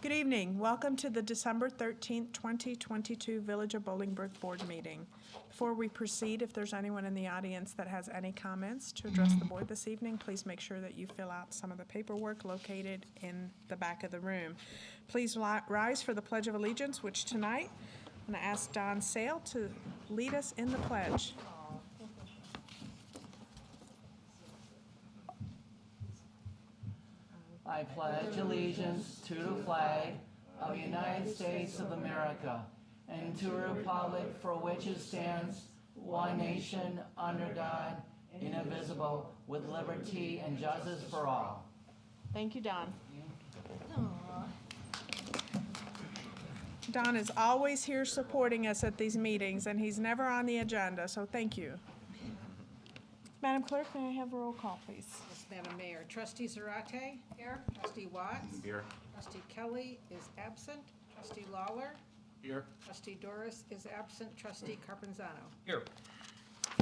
Good evening. Welcome to the December 13th, 2022 Village of Bolingbrook Board Meeting. Before we proceed, if there's anyone in the audience that has any comments to address the board this evening, please make sure that you fill out some of the paperwork located in the back of the room. Please rise for the Pledge of Allegiance, which tonight I'm going to ask Don Sale to lead us in the pledge. I pledge allegiance to the flag of the United States of America and to the republic for which it stands, one nation, under God, indivisible, with liberty and justice for all. Thank you, Don. Don is always here supporting us at these meetings, and he's never on the agenda, so thank you. Madam Clerk, may I have a roll call, please? Yes, Madam Mayor. Trustee Zarate? Here. Trustee Watts? Here. Trustee Kelly is absent. Trustee Lawler? Here. Trustee Doris is absent. Trustee Carpenzano? Here.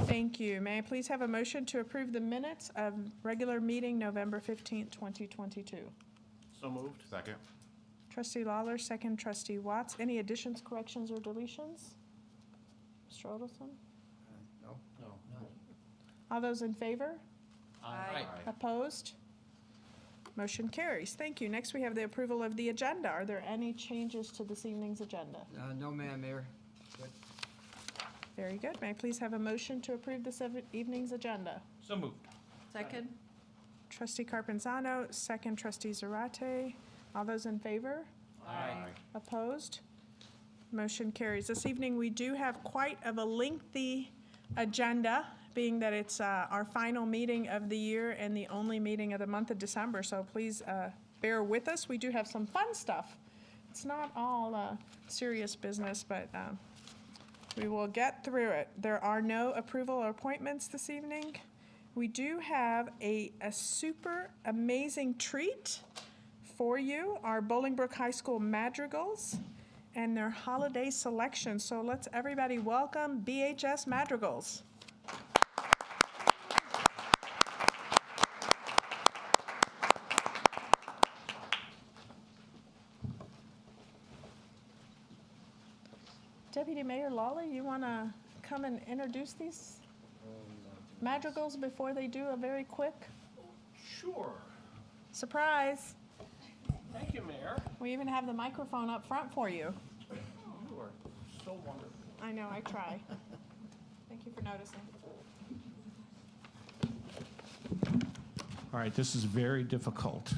Thank you. May I please have a motion to approve the minutes of regular meeting November 15th, 2022? So moved. Second. Trustee Lawler, second. Trustee Watts. Any additions, corrections, or deletions? Mr. Odelson? No. All those in favor? Aye. Opposed? Motion carries. Thank you. Next, we have the approval of the agenda. Are there any changes to this evening's agenda? No, Madam Mayor. Good. Very good. May I please have a motion to approve this evening's agenda? So moved. Second. Trustee Carpenzano, second. Trustee Zarate. All those in favor? Aye. Opposed? Motion carries. This evening, we do have quite of a lengthy agenda, being that it's our final meeting of the year and the only meeting of the month of December. So please bear with us. We do have some fun stuff. It's not all serious business, but we will get through it. There are no approval or appointments this evening. We do have a super amazing treat for you, our Bolingbrook High School Madrigals and their holiday selection. So let's everybody welcome BHS Madrigals. Deputy Mayor Lawley, you want to come and introduce these Madrigals before they do a very quick Sure. surprise? Thank you, Mayor. We even have the microphone up front for you. You are so wonderful. I know, I try. Thank you for noticing. All right, this is very difficult.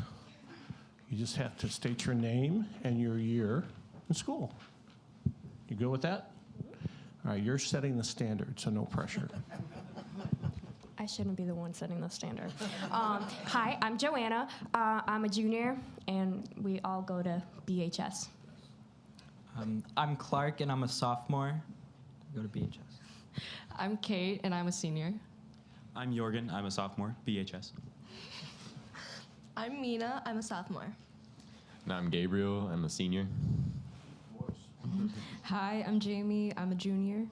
You just have to state your name and your year in school. You go with that? All right, you're setting the standard, so no pressure. I shouldn't be the one setting the standard. Hi, I'm Joanna. I'm a junior, and we all go to BHS. I'm Clark, and I'm a sophomore. I go to BHS. I'm Kate, and I'm a senior. I'm Jorgen. I'm a sophomore. BHS. I'm Mina. I'm a sophomore. And I'm Gabriel. I'm a senior. Hi, I'm Jamie. I'm a junior.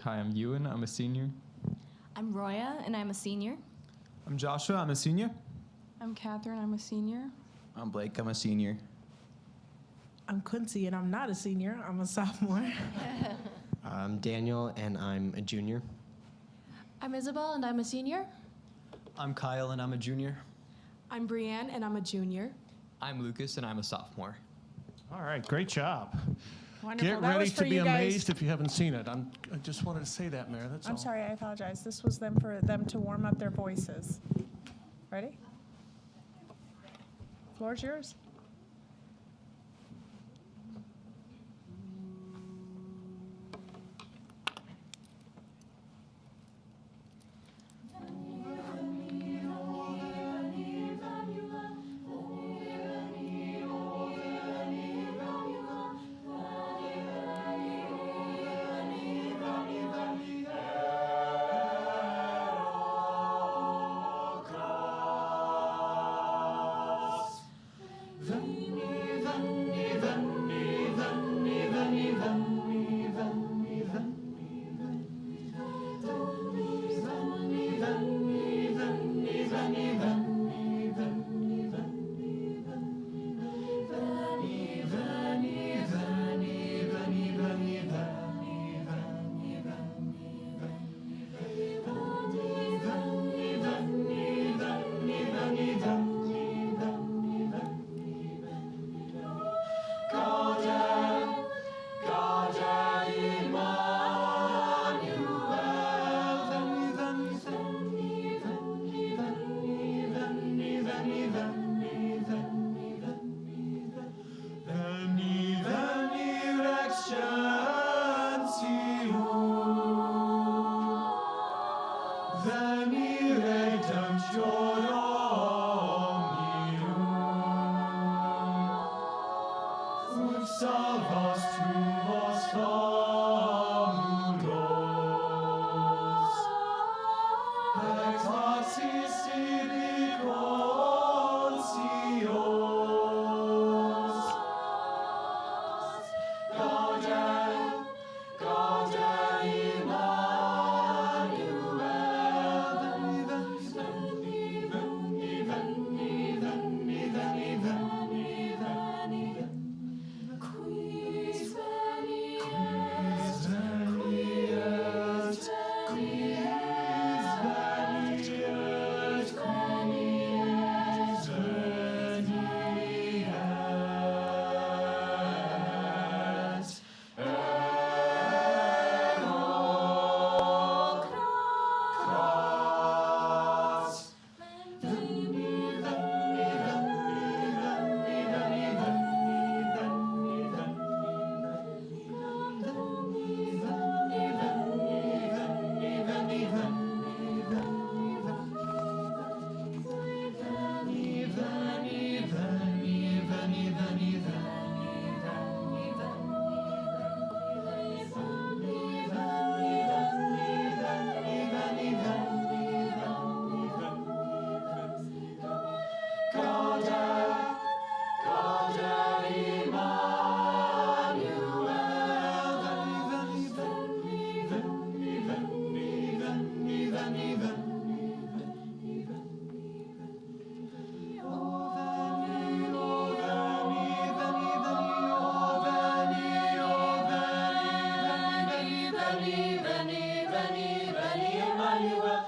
Hi, I'm Ewan. I'm a senior. I'm Roya, and I'm a senior. I'm Joshua. I'm a senior. I'm Catherine. I'm a senior. I'm Blake. I'm a senior. I'm Quincy, and I'm not a senior. I'm a sophomore. I'm Daniel, and I'm a junior. I'm Isabel, and I'm a senior. I'm Kyle, and I'm a junior. I'm Brienne, and I'm a junior. I'm Lucas, and I'm a sophomore. All right, great job. Wonderful. Get That ready was for to be you guys. amazed if you haven't seen it. I just wanted to say that, Mayor, that's all. I'm sorry, I apologize. This was for them to warm up their voices. Ready? Floor's yours. veni, veni, veni, veni, Emmanuel.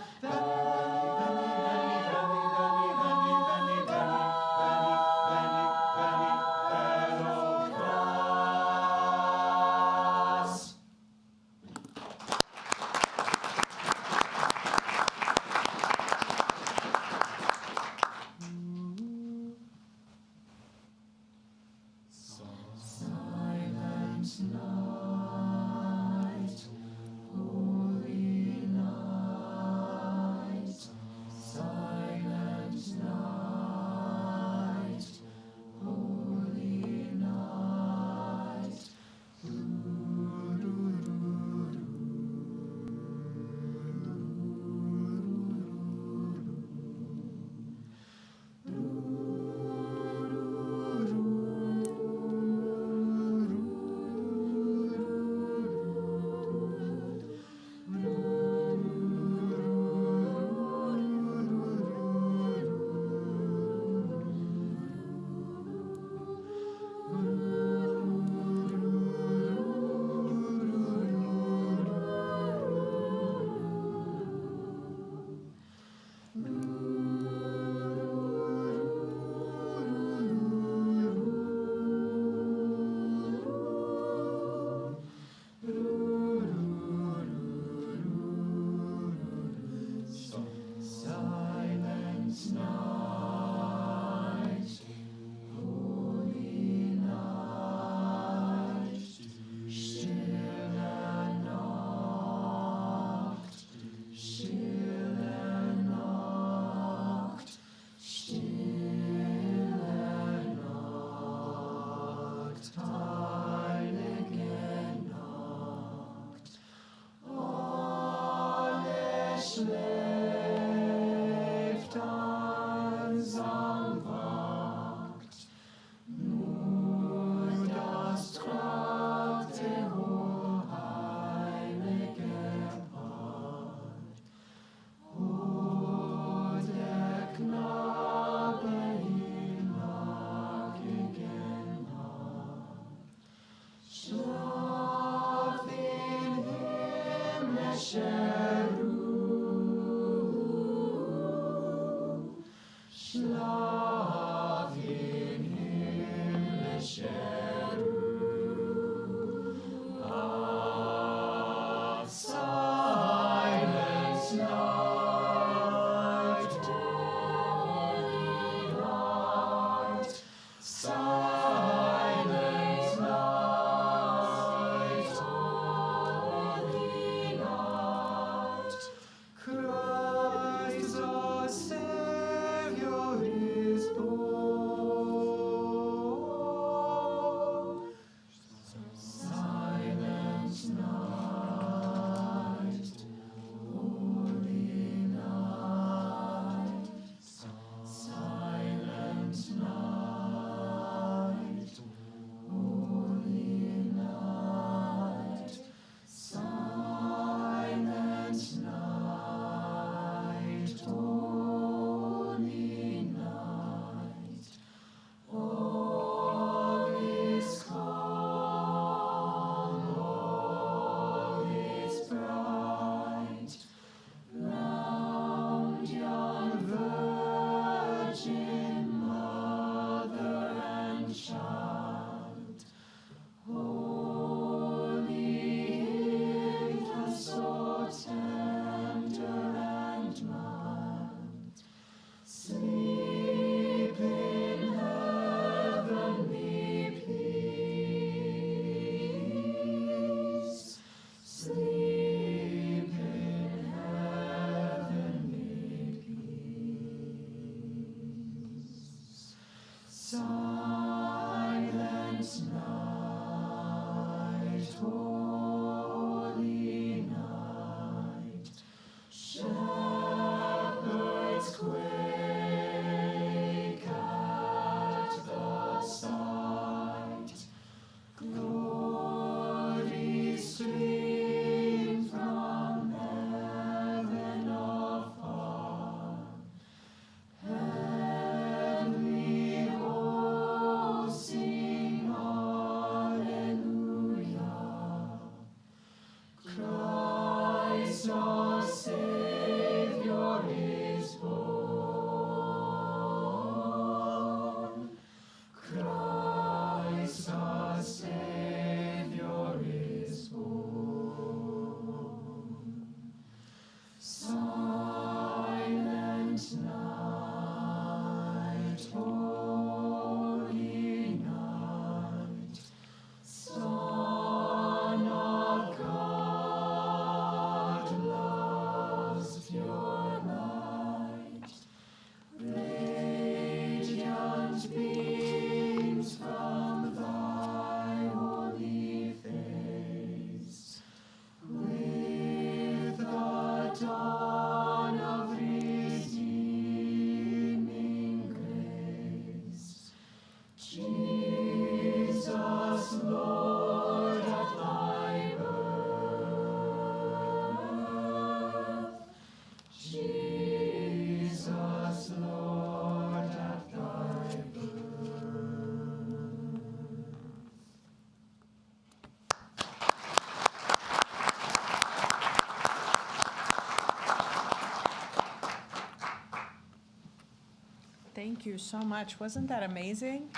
Thank you so much. Wasn't that amazing?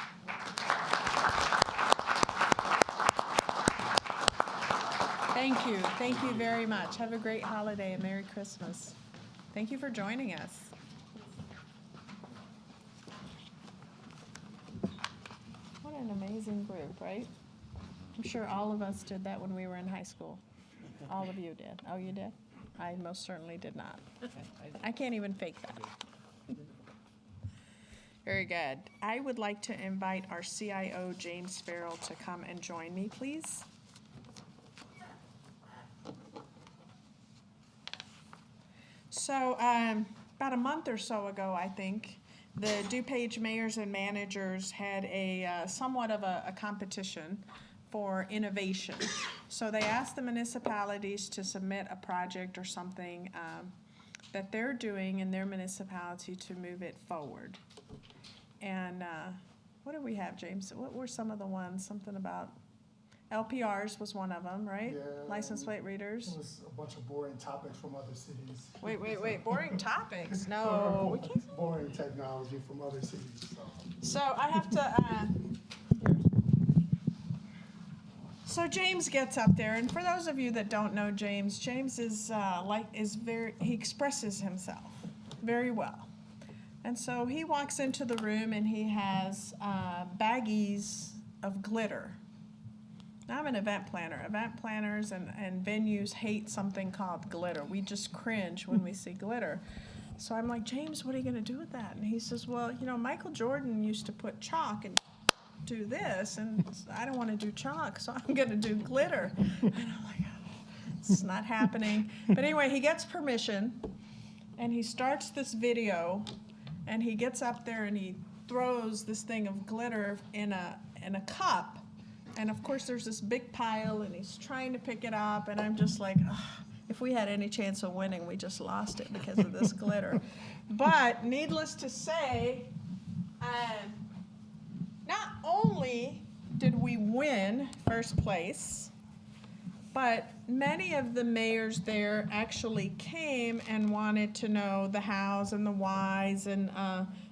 Thank you. Thank you very much. Have a great holiday and Merry Christmas. Thank you for joining us. What an amazing group, right? I'm sure all of us did that when we were in high school. All of you did. Oh, you did? I most certainly did not. I can't even fake that. Very good. I would like to invite our CIO, James Farrell, to come and join me, please. So about a month or so ago, I think, the DuPage mayors and managers had a somewhat of a competition for innovation. So they asked the municipalities to submit a project or something that they're doing in their municipality to move it forward. And what do we have, James? What were some of the ones? Something about LPRs was one of them, right? Yeah. License plate readers. It was a bunch of boring topics from other cities. Wait. Boring topics? No, we can't. Boring technology from other cities. So I have to. So James gets up there, and for those of you that don't know James, James is he expresses himself very well. And so he walks into the room and he has baggies of glitter. Now, I'm an event planner. Event planners and venues hate something called glitter. We just cringe when we see glitter. So I'm like, James, what are you going to do with that? And he says, well, you know, Michael Jordan used to put chalk and do this, and I don't want to do chalk, so I'm going to do glitter. And I'm like, it's not happening. But anyway, he gets permission, and he starts this video. And he gets up there and he throws this thing of glitter in a cup. And of course there's this big pile and he's trying to pick it up. And I'm just like, if we had any chance of winning, we just lost it because of this glitter. But needless to say, not only did we win first place, but many of the mayors there actually came and wanted to know the hows and the whys, and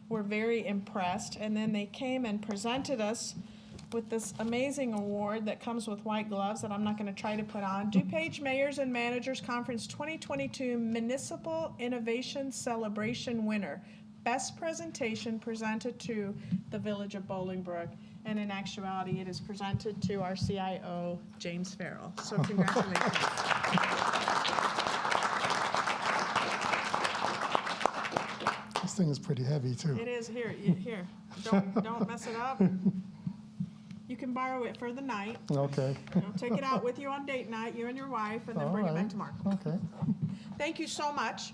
were very impressed. And then they came and presented us with this amazing award that comes with white gloves that I'm not going to try to put on. DuPage Mayors and Managers Conference 2022 Municipal Innovation Celebration winner. Best presentation presented to the Village of Bolingbrook. And in actuality, it is presented to our CIO, James Farrell. So congratulations. This thing is pretty heavy, too. It is. Here. Don't mess it up. You can borrow it for the night. Okay. Take it out with you on date night, you and your wife, and then bring it back tomorrow. Okay. Thank you so much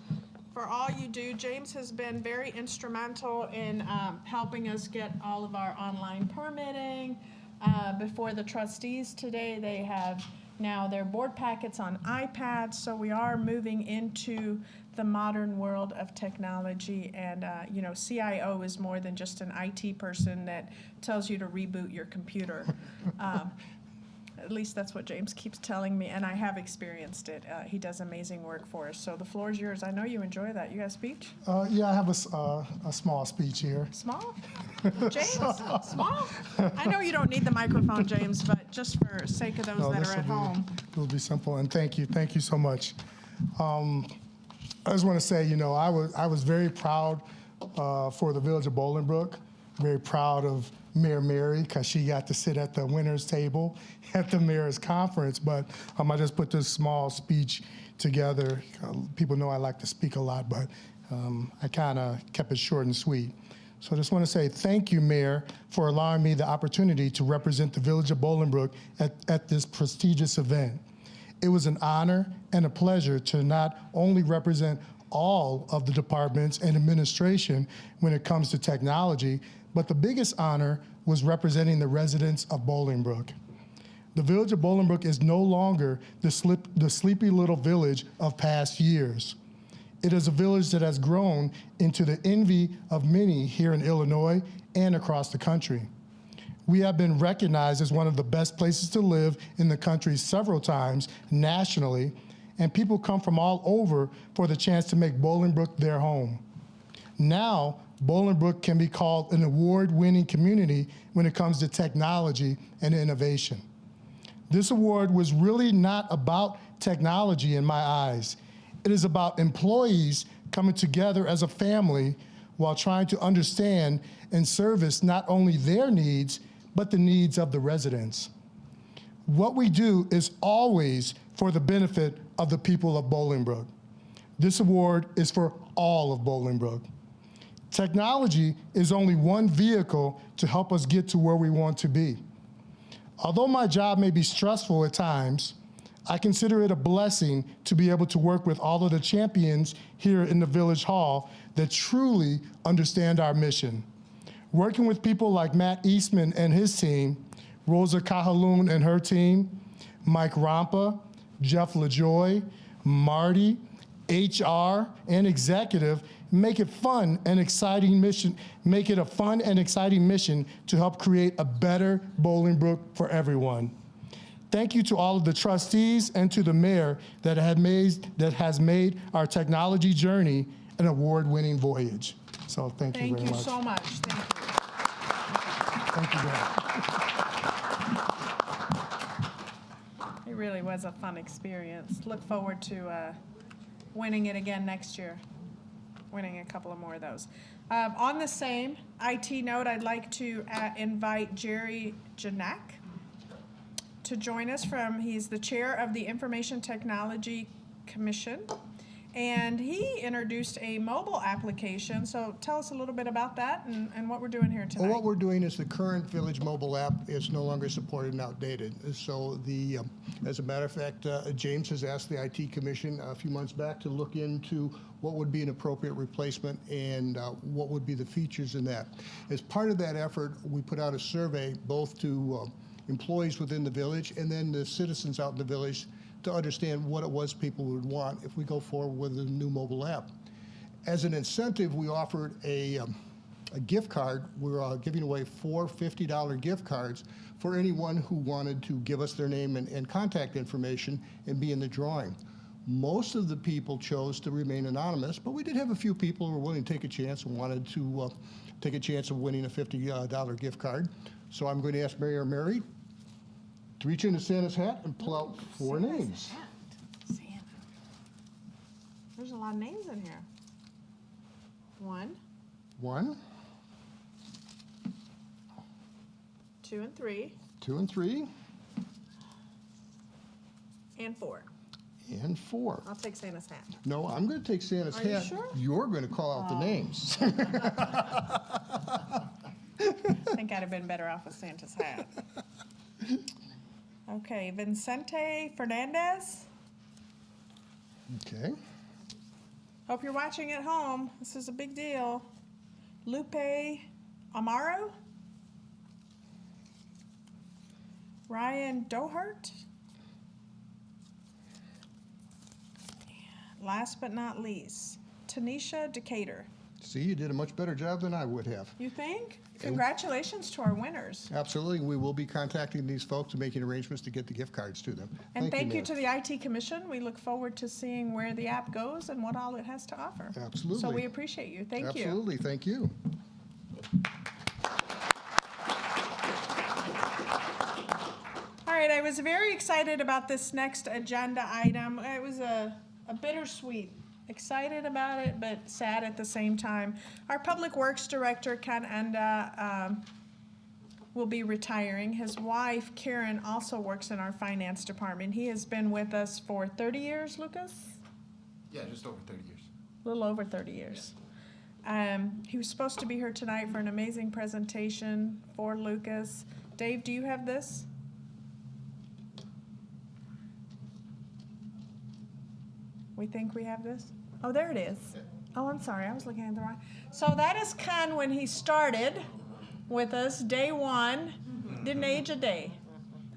for all you do. James has been very instrumental in helping us get all of our online permitting. Before the trustees today, they have now their board packets on iPads, so we are moving into the modern world of technology. And CIO is more than just an IT person that tells you to reboot your computer. At least that's what James keeps telling me, and I have experienced it. He does amazing work for us. So the floor is yours. I know you enjoy that. You got a speech? Yeah, I have a small speech here. Small? James? Small? I know you don't need the microphone, James, but just for sake of those that are at home. It will be simple, and thank you so much. I just want to say, I was very proud for the Village of Bolingbrook, very proud of Mayor Mary, because she got to sit at the winner's table at the mayor's conference. But I just put this small speech together. People know I like to speak a lot, but I kind of kept it short and sweet. So I just want to say thank you, Mayor, for allowing me the opportunity to represent the Village of Bolingbrook at this prestigious event. It was an honor and a pleasure to not only represent all of the departments and administration when it comes to technology, but the biggest honor was representing the residents of Bolingbrook. The Village of Bolingbrook is no longer the sleepy little village of past years. It is a village that has grown into the envy of many here in Illinois and across the country. We have been recognized as one of the best places to live in the country several times nationally, and people come from all over for the chance to make Bolingbrook their home. Now, Bolingbrook can be called an award-winning community when it comes to technology and innovation. This award was really not about technology in my eyes. It is about employees coming together as a family while trying to understand and service not only their needs, but the needs of the residents. What we do is always for the benefit of the people of Bolingbrook. This award is for all of Bolingbrook. Technology is only one vehicle to help us get to where we want to be. Although my job may be stressful at times, I consider it a blessing to be able to work with all of the champions here in the Village Hall that truly understand our mission. Working with people like Matt Eastman and his team, Rosa Kahaloon and her team, Mike Rampa, Jeff LaJoy, Marty, HR, and executive, make it a fun and exciting mission to help create a better Bolingbrook for everyone. Thank you to all of the trustees and to the mayor that has made our technology journey an award-winning voyage. So thank you very much. Thank you so much. Thank you. Thank you, Dad. It really was a fun experience. Look forward to winning it again next year, winning a couple of more of those. On the same IT note, I'd like to invite Jerry Janak to join us he's the chair of the Information Technology Commission, and he introduced a mobile application. So tell us a little bit about that and what we're doing here tonight. Well, what we're doing is the current Village mobile app is no longer supported and outdated. So as a matter of fact, James has asked the IT Commission a few months back to look into what would be an appropriate replacement and what would be the features in that. As part of that effort, we put out a survey both to employees within the village and then the citizens out in the village to understand what it was people would want if we go forward with a new mobile app. As an incentive, we offered a gift card. We're giving away 4 $50 gift cards for anyone who wanted to give us their name and contact information and be in the drawing. Most of the people chose to remain anonymous, but we did have a few people who were willing to take a chance and wanted to take a chance of winning a $50 gift card. So I'm going to ask Mayor Mary to reach into Santa's hat and pull out 4 names. Santa. There's a lot of names in here. 1, 2 and 3, 2 and 3, and 4. and 4. I'll take Santa's hat. No, I'm going to take Santa's Are you hat. sure? You're going to call out the names. I think I'd have been better off with Santa's hat. Okay, Vicente Fernandez. Okay. Hope you're watching at home. This is a big deal. Lupe Amaro. Ryan Dohart. Last but not least, Tanisha Decatur. See, you did a much better job than I would have. You think? Congratulations to our winners. Absolutely. We will be contacting these folks and making arrangements to get the gift cards to them. And thank you Mayor. to the IT Commission. We look forward to seeing where the app goes and what all it has to offer. Absolutely. So we appreciate you. Thank you. Absolutely. Thank you. All right, I was very excited about this next agenda item. It was a bittersweet. Excited about it, but sad at the same time. Our Public Works Director, Ken Enda, will be retiring. His wife, Karen, also works in our finance department. He has been with us for 30 years, Lucas? Yeah, just over 30 years. A little over 30 years. He was supposed to be here tonight for an amazing presentation for Lucas. Dave, do you have this? We think we have this? Oh, there it is. Oh, I'm sorry, I was looking at the wrong. So that is Ken when he started with us, day one, didn't age a day.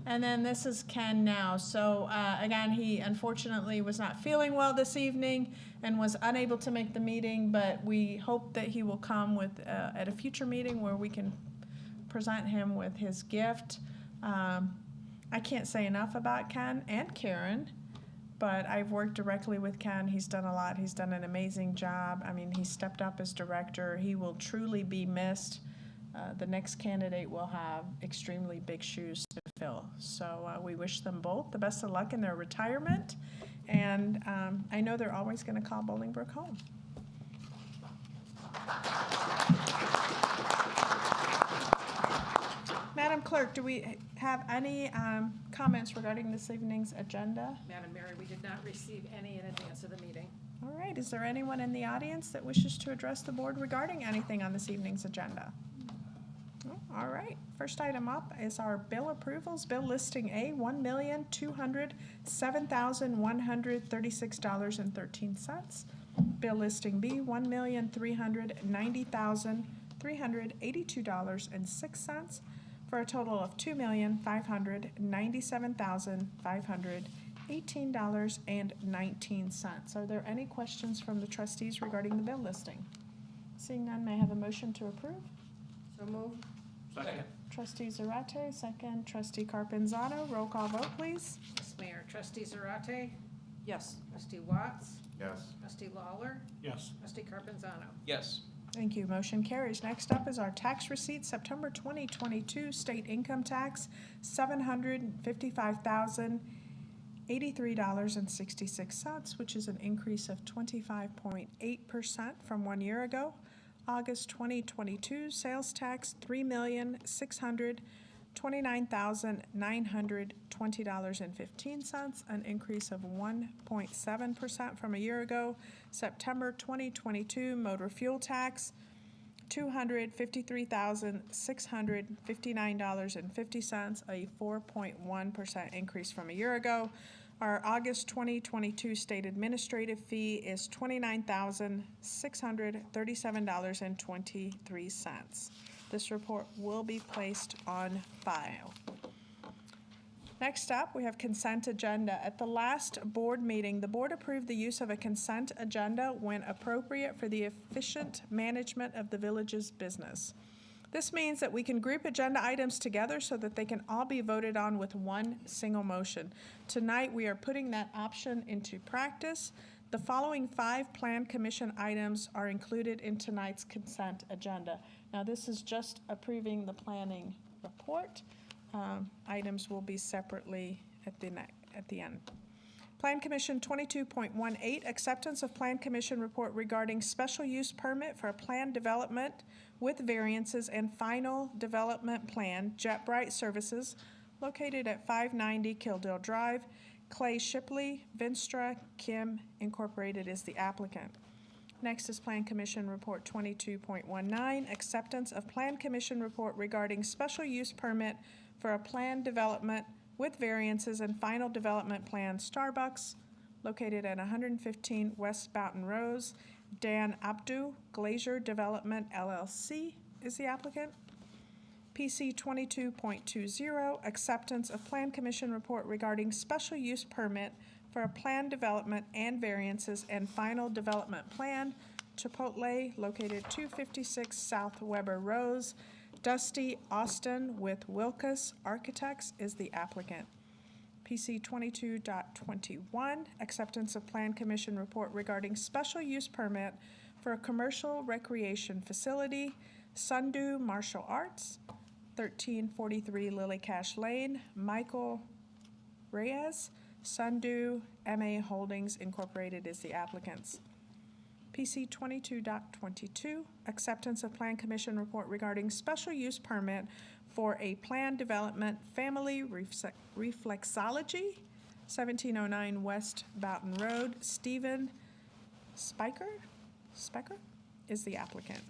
And then this is Ken now. So again, he unfortunately was not feeling well this evening and was unable to make the meeting, but we hope that he will come with at a future meeting where we can present him with his gift. I can't say enough about Ken and Karen. But I've worked directly with Ken. He's done a lot. He's done an amazing job. I mean, he stepped up as director. He will truly be missed. The next candidate will have extremely big shoes to fill. So we wish them both the best of luck in their retirement. And I know they're always going to call Bolingbrook home. Madam Clerk, do we have any comments regarding this evening's agenda? Madam Mayor, we did not receive any in advance of the meeting. All right, is there anyone in the audience that wishes to address the board regarding anything on this evening's agenda? Oh, all right, first item up is our bill approvals. Bill listing A, $1,207,136.13. Bill listing B, $1,390,382.06. For a total of $2,597,518.19. Are there any questions from the trustees regarding the bill listing? Seeing none, may I have a motion to approve? So moved. Second. Trustee Zarate, second. Trustee Carpinzano, roll call vote, please. Yes, Mayor. Trustee Zarate? Yes. Trustee Watts? Yes. Trustee Lawler? Yes. Trustee Carpinzano? Yes. Thank you. Motion carries. Next up is our tax receipt, September 2022 state income tax, $755,083.66, which is an increase of 25.8% from 1 year ago. August 2022 sales tax, $3,629,920.15, an increase of 1.7% from a year ago. September 2022 motor fuel tax, $253,659.50, a 4.1% increase from a year ago. Our August 2022 state administrative fee is $29,637.23. This report will be placed on file. Next up, we have consent agenda. At the last board meeting, the board approved the use of a consent agenda when appropriate for the efficient management of the village's business. This means that we can group agenda items together so that they can all be voted on with one single motion. Tonight, we are putting that option into practice. The following 5 Plan Commission items are included in tonight's consent agenda. Now, this is just approving the planning report. Items will be separately at the end. Plan Commission 22.18, acceptance of Plan Commission report regarding special use permit for a planned development with variances and final development plan, Jet Bright Services, located at 590 Killdale Drive. Clay Shipley, Vinstra, Kim Incorporated is the applicant. Next is Plan Commission Report 22.19, acceptance of Plan Commission report regarding special use permit for a planned development with variances and final development plan, Starbucks, located at 115 West Boughton Rose. Dan Abdu, Glacier Development LLC is the applicant. PC 22.20, acceptance of Plan Commission report regarding special use permit for a planned development and variances and final development plan, Chipotle located 256 South Weber Rose. Dusty Austin with Wilkus Architects is the applicant. PC 22.21, acceptance of Plan Commission report regarding special use permit for a commercial recreation facility, Sundew Martial Arts, 1343 Lily Cash Lane, Michael Reyes, Sundew MA Holdings Incorporated is the applicants. PC 22.22, acceptance of Plan Commission report regarding special use permit for a planned development family reflexology, 1709 West Boughton Road. Stephen Spiker is the applicant.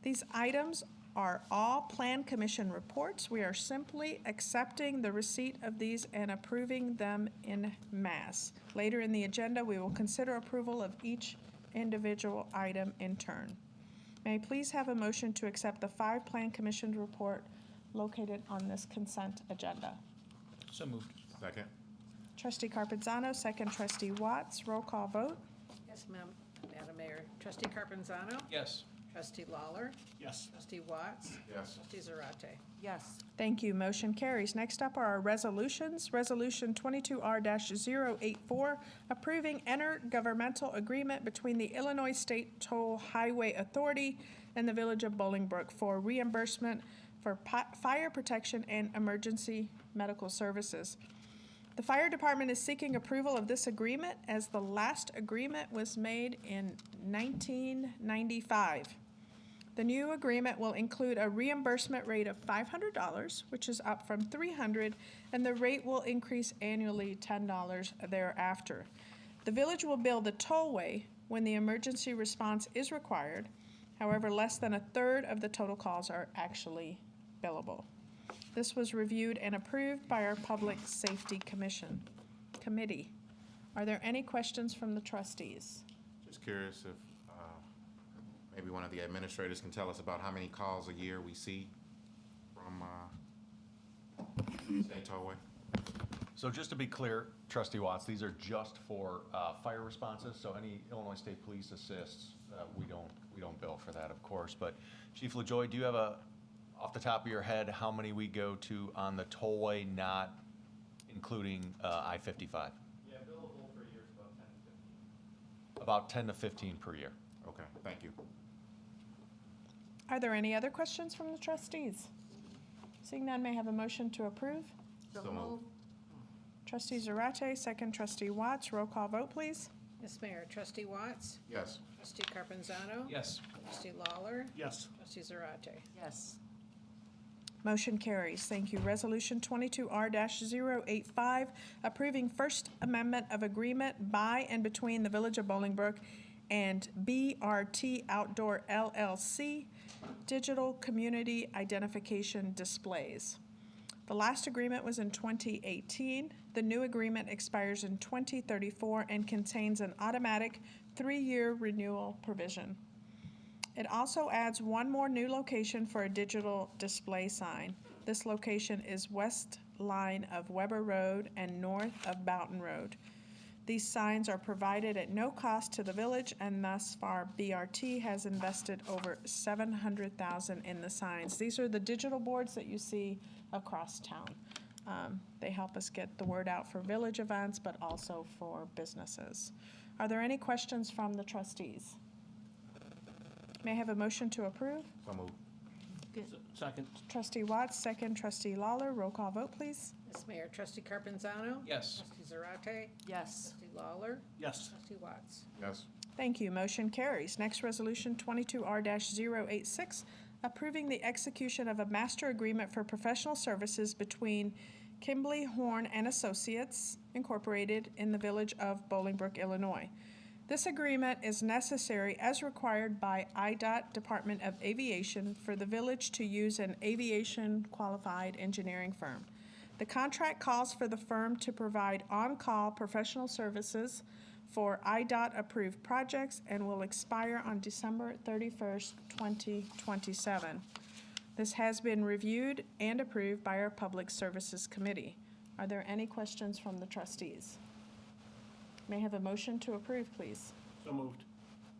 These items are all Plan Commission reports. We are simply accepting the receipt of these and approving them in mass. Later in the agenda, we will consider approval of each individual item in turn. May I please have a motion to accept the 5 Plan Commission report located on this consent agenda? So moved. Second. Trustee Carpenzano, second trustee Watts. Roll call vote. Yes, ma'am. Madam Mayor. Trustee Carpenzano? Yes. Trustee Lawler? Yes. Trustee Watts? Yes. Trustee Zarate? Yes. Thank you. Motion carries. Next up are our resolutions. Resolution 22R-084, approving intergovernmental agreement between the Illinois State Toll Highway Authority and the Village of Bolingbrook for reimbursement for fire protection and emergency medical services. The fire department is seeking approval of this agreement as the last agreement was made in 1995. The new agreement will include a reimbursement rate of $500, which is up from $300, and the rate will increase annually $10 thereafter. The village will bill the tollway when the emergency response is required. However, less than a third of the total calls are actually billable. This was reviewed and approved by our Public Safety Committee. Are there any questions from the trustees? Just curious if maybe one of the administrators can tell us about how many calls a year we see from State Tollway. So just to be clear, Trustee Watts, these are just for fire responses. So any Illinois State Police assists, we don't bill for that, of course. But Chief LaJoy, do you have off the top of your head how many we go to on the tollway, not including I-55? Yeah, billable per year is About 10 to 15 per year. Okay, thank you. Are there any other questions from the trustees? Seeing none, may I have a motion to approve? So moved. Trustee Zarate, second trustee Watts. Roll call vote, please. Yes, Mayor. Trustee Watts? Yes. Trustee Carpenzano? Yes. Trustee Lawler? Yes. Trustee Zarate? Yes. Motion carries. Thank you. Resolution 22R-085, approving First Amendment of Agreement by and between the Village of Bolingbrook and BRT Outdoor LLC, Digital Community Identification Displays. The last agreement was in 2018. The new agreement expires in 2034 and contains an automatic 3-year renewal provision. It also adds one more new location for a digital display sign. This location is west line of Weber Road and north of Boughton Road. These signs are provided at no cost to the village, and thus far BRT has invested over $700,000 in the signs. These are the digital boards that you see across town. They help us get the word out for village events, but also for businesses. Are there any questions from the trustees? May I have a motion to approve? So moved. Second. Trustee Watts, second trustee Lawler. Roll call vote, please. Yes, Mayor. Trustee Carpenzano? Yes. Trustee Zarate? Yes. Trustee Lawler? Yes. Trustee Watts? Yes. Thank you. Motion carries. Next resolution, 22R-086, approving the execution of a master agreement for professional services between Kimbley Horn and Associates, Incorporated, in the Village of Bolingbrook, Illinois. This agreement is necessary as required by IDOT Department of Aviation for the village to use an aviation-qualified engineering firm. The contract calls for the firm to provide on-call professional services for IDOT-approved projects and will expire on December 31st, 2027. This has been reviewed and approved by our Public Services Committee. Are there any questions from the trustees? May I have a motion to approve, please? So moved.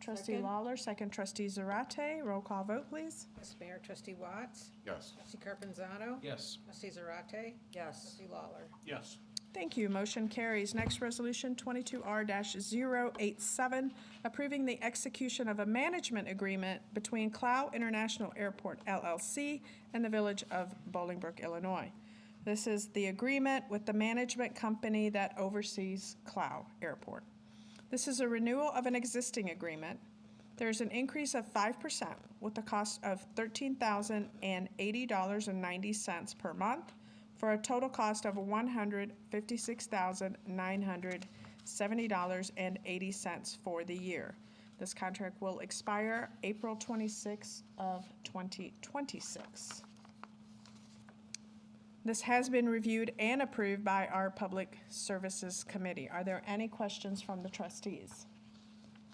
Trustee Second. Lawler, second trustee Zarate. Roll call vote, please. Yes, Mayor. Trustee Watts? Yes. Trustee Carpenzano? Yes. Trustee Zarate? Yes. Trustee Lawler? Yes. Thank you. Motion carries. Next resolution, 22R-087, approving the execution of a management agreement between Clow International Airport LLC and the Village of Bolingbrook, Illinois. This is the agreement with the management company that oversees Clow Airport. This is a renewal of an existing agreement. There's an increase of 5% with the cost of $13,080.90 per month, for a total cost of $156,970.80 for the year. This contract will expire April 26 of 2026. This has been reviewed and approved by our Public Services Committee. Are there any questions from the trustees?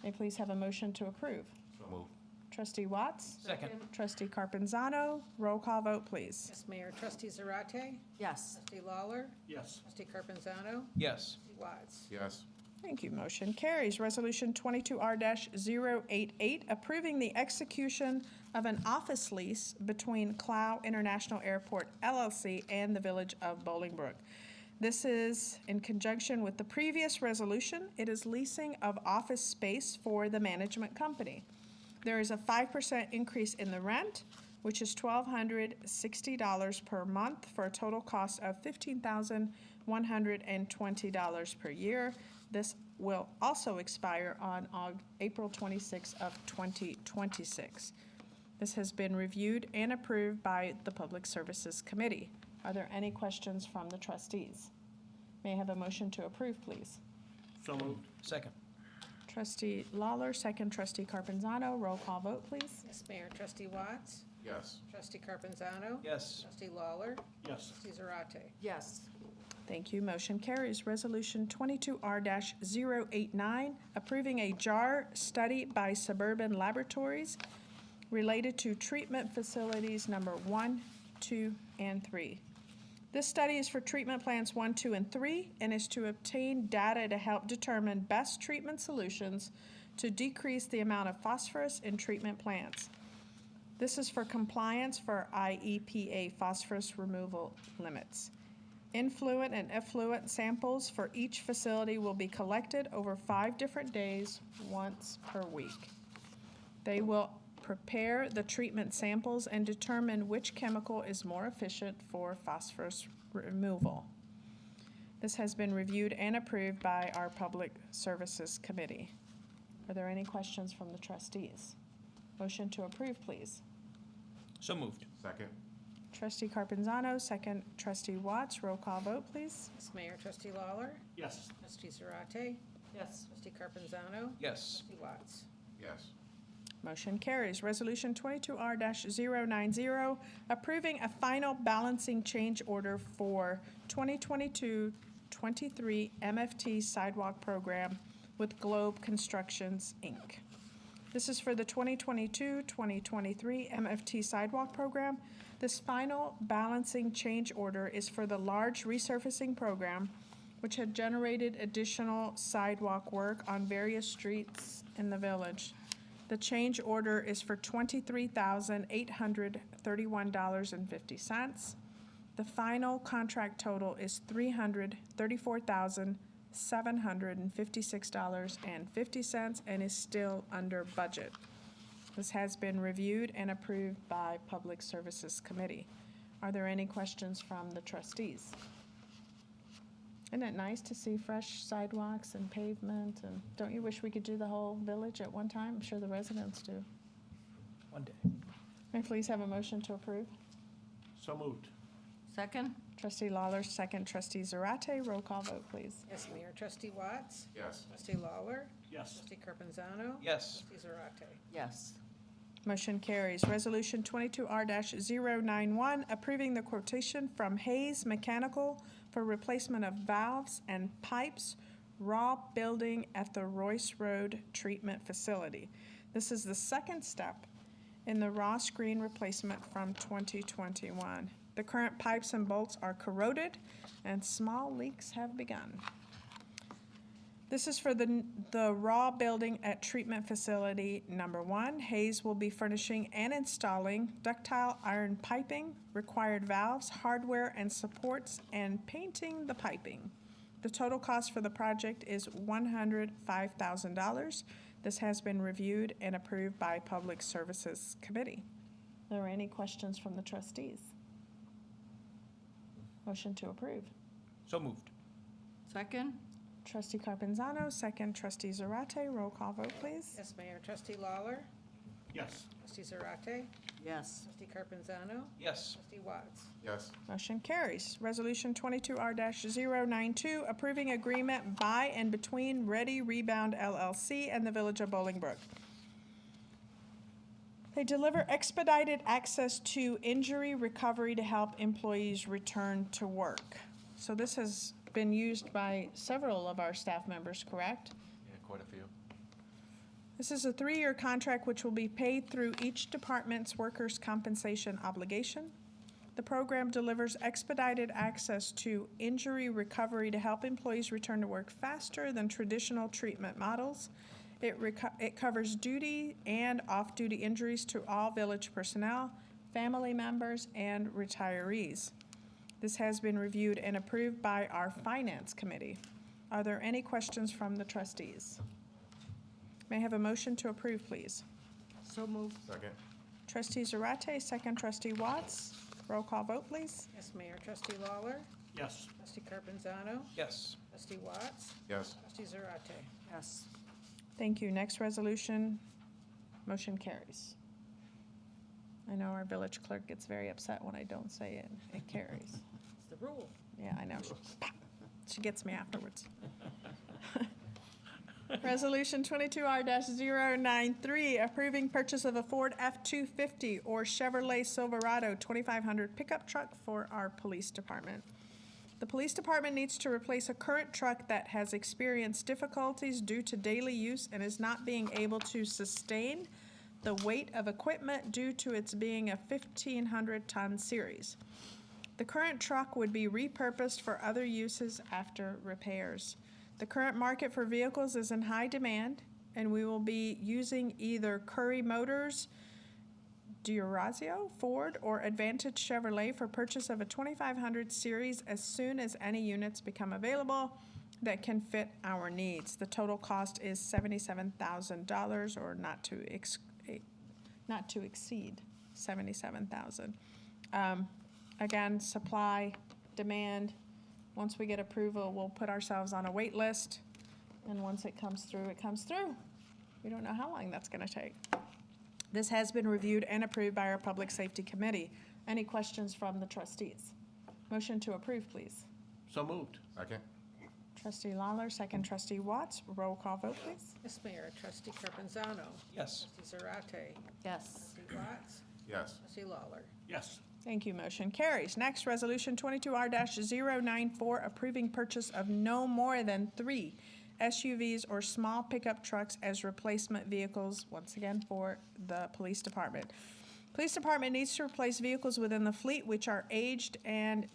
May I please have a motion to approve? So moved. Trustee Watts? Second. Trustee Carpenzano? Roll call vote, please. Yes, Mayor. Trustee Zarate? Yes. Trustee Lawler? Yes. Trustee Carpenzano? Yes. Trustee Watts? Yes. Thank you. Motion carries. Resolution 22R-088, approving the execution of an office lease between Clow International Airport LLC and the Village of Bolingbrook. This is in conjunction with the previous resolution. It is leasing of office space for the management company. There is a 5% increase in the rent, which is $1,260 per month for a total cost of $15,120 per year. This will also expire on April 26 of 2026. This has been reviewed and approved by the Public Services Committee. Are there any questions from the trustees? May I have a motion to approve, please? So moved. Second. Trustee Lawler, second trustee Carpenzano. Roll call vote, please. Yes, Mayor. Trustee Watts? Yes. Trustee Carpenzano? Yes. Trustee Lawler? Yes. Trustee Zarate? Yes. Thank you. Motion carries. Resolution 22R-089, approving a JAR study by Suburban Laboratories related to treatment facilities number 1, 2, and 3. This study is for treatment plants 1, 2, and 3, and is to obtain data to help determine best treatment solutions to decrease the amount of phosphorus in treatment plants. This is for compliance for IEPA phosphorus removal limits. Influent and effluent samples for each facility will be collected over 5 different days, once per week. They will prepare the treatment samples and determine which chemical is more efficient for phosphorus removal. This has been reviewed and approved by our Public Services Committee. Are there any questions from the trustees? Motion to approve, please. So moved. Second. Trustee Carpenzano, second trustee Watts. Roll call vote, please. Yes, Mayor. Trustee Lawler? Yes. Trustee Zarate? Yes. Trustee Carpenzano? Yes. Trustee Watts? Yes. Motion carries. Resolution 22R-090, approving a final balancing change order for 2022-23 MFT sidewalk program with Globe Constructions, Inc. This is for the 2022-2023 MFT sidewalk program. This final balancing change order is for the large resurfacing program, which had generated additional sidewalk work on various streets in the village. The change order is for $23,831.50. The final contract total is $334,756.50 and is still under budget. This has been reviewed and approved by Public Services Committee. Are there any questions from the trustees? Isn't it nice to see fresh sidewalks and pavement? And don't you wish we could do the whole village at one time? I'm sure the residents do. One day. May I please have a motion to approve? So moved. Second? Trustee Lawler, second trustee Zarate. Roll call vote, please. Yes, Mayor. Trustee Watts? Yes. Trustee Lawler? Yes. Trustee Carpenzano? Yes. Trustee Zarate? Yes. Motion carries. Resolution 22R-091, approving the quotation from Hayes Mechanical for replacement of valves and pipes, raw building at the Royce Road Treatment Facility. This is the second step in the raw screen replacement from 2021. The current pipes and bolts are corroded and small leaks have begun. This is for the raw building at treatment facility number 1. Hayes will be furnishing and installing ductile iron piping, required valves, hardware and supports, and painting the piping. The total cost for the project is $105,000. This has been reviewed and approved by Public Services Committee. Are there any questions from the trustees? Motion to approve. So moved. Second? Trustee Carpenzano, second trustee Zarate. Roll call vote, please. Yes, Mayor. Trustee Lawler? Yes. Trustee Zarate? Yes. Trustee Carpenzano? Yes. Trustee Watts? Yes. Motion carries. Resolution 22R-092, approving agreement by and between Ready Rebound LLC and the Village of Bolingbrook. They deliver expedited access to injury recovery to help employees return to work. So this has been used by several of our staff members, correct? Yeah, quite a few. This is a 3-year contract which will be paid through each department's workers' compensation obligation. The program delivers expedited access to injury recovery to help employees return to work faster than traditional treatment models. It covers duty and off-duty injuries to all village personnel, family members, and retirees. This has been reviewed and approved by our Finance Committee. Are there any questions from the trustees? May I have a motion to approve, please? So moved. Second. Trustee Zarate, second trustee Watts. Roll call vote, please. Yes, Mayor. Trustee Lawler? Yes. Trustee Carpenzano? Yes. Trustee Watts? Yes. Trustee Zarate? Yes. Thank you. Next resolution, motion carries. I know our village clerk gets very upset when I don't say it. It carries. It's the rule. Yeah, I know. She gets me afterwards. Resolution 22R-093, approving purchase of a Ford F-250 or Chevrolet Silverado 2500 pickup truck for our police department. The police department needs to replace a current truck that has experienced difficulties due to daily use and is not being able to sustain the weight of equipment due to its being a 1,500-ton series. The current truck would be repurposed for other uses after repairs. The current market for vehicles is in high demand, and we will be using either Curry Motors, D'Orazio, Ford, or Advantage Chevrolet for purchase of a 2500 series as soon as any units become available that can fit our needs. The total cost is $77,000, or not to exceed $77,000. Again, supply, demand. Once we get approval, we'll put ourselves on a wait list, and once it comes through, it comes through. We don't know how long that's going to take. This has been reviewed and approved by our Public Safety Committee. Any questions from the trustees? Motion to approve, please. So moved. Second. Trustee Lawler, second trustee Watts. Roll call vote, please. Yes, Mayor. Trustee Carpenzano? Yes. Trustee Zarate? Yes. Trustee Watts? Yes. Trustee Lawler? Yes. Thank you. Motion carries. Next, Resolution 22R-094, approving purchase of no more than 3 SUVs or small pickup trucks as replacement vehicles, once again, for the police department. Police department needs to replace vehicles within the fleet which are aged and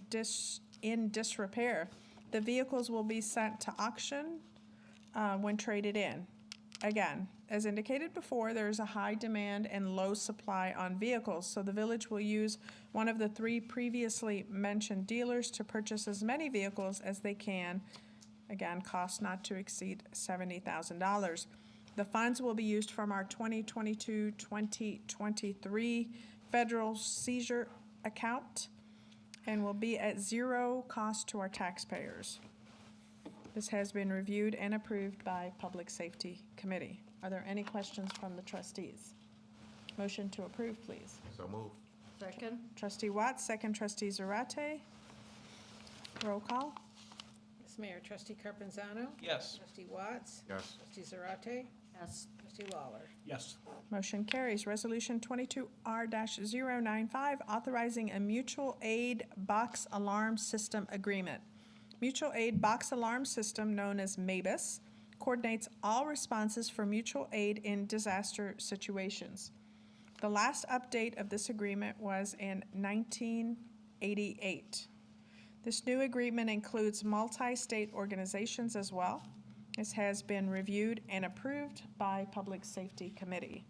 in disrepair. The vehicles will be sent to auction when traded in. Again, as indicated before, there is a high demand and low supply on vehicles, so the village will use one of the 3 previously mentioned dealers to purchase as many vehicles as they can. Again, cost not to exceed $70,000. The funds will be used from our 2022-2023 federal seizure account and will be at 0 cost to our taxpayers. This has been reviewed and approved by Public Safety Committee. Are there any questions from the trustees? Motion to approve, please. So moved. Second? Trustee Watts, second trustee Zarate. Roll call. Yes, Mayor. Trustee Carpenzano? Yes. Trustee Watts? Yes. Trustee Zarate? Yes. Trustee Lawler? Yes. Motion carries. Resolution 22R-095, authorizing a mutual aid box alarm system agreement. Mutual aid box alarm system, known as MABUS, coordinates all responses for mutual aid in disaster situations. The last update of this agreement was in 1988. This new agreement includes multi-state organizations as well. This has been reviewed and approved by Public Safety Committee.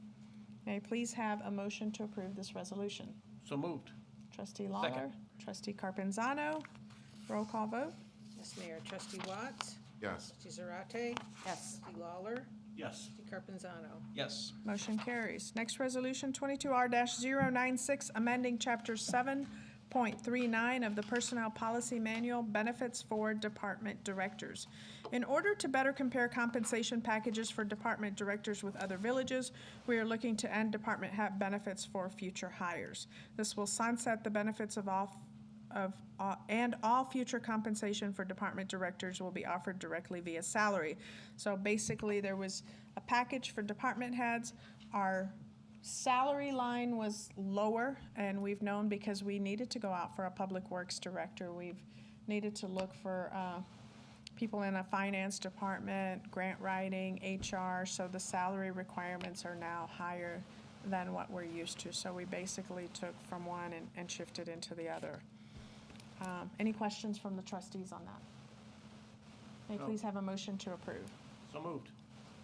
May I please have a motion to approve this resolution? So moved. Trustee Lawler, Second. trustee Carpenzano, roll call vote. Yes, Mayor. Trustee Watts? Yes. Trustee Zarate? Yes. Trustee Lawler? Yes. Trustee Carpenzano? Yes. Motion carries. Next resolution, 22R-096, amending Chapter 7.39 of the Personnel Policy Manual, Benefits for Department Directors. In order to better compare compensation packages for department directors with other villages, we are looking to end department benefits for future hires. This will sunset the benefits of all future compensation for department directors will be offered directly via salary. So basically, there was a package for department heads. Our salary line was lower, and we've known because we needed to go out for a public works director. We've needed to look for people in a finance department, grant writing, HR, so the salary requirements are now higher than what we're used to. So we basically took from one and shifted into the other. Any questions from the trustees on that? May I please have a motion to approve? So moved.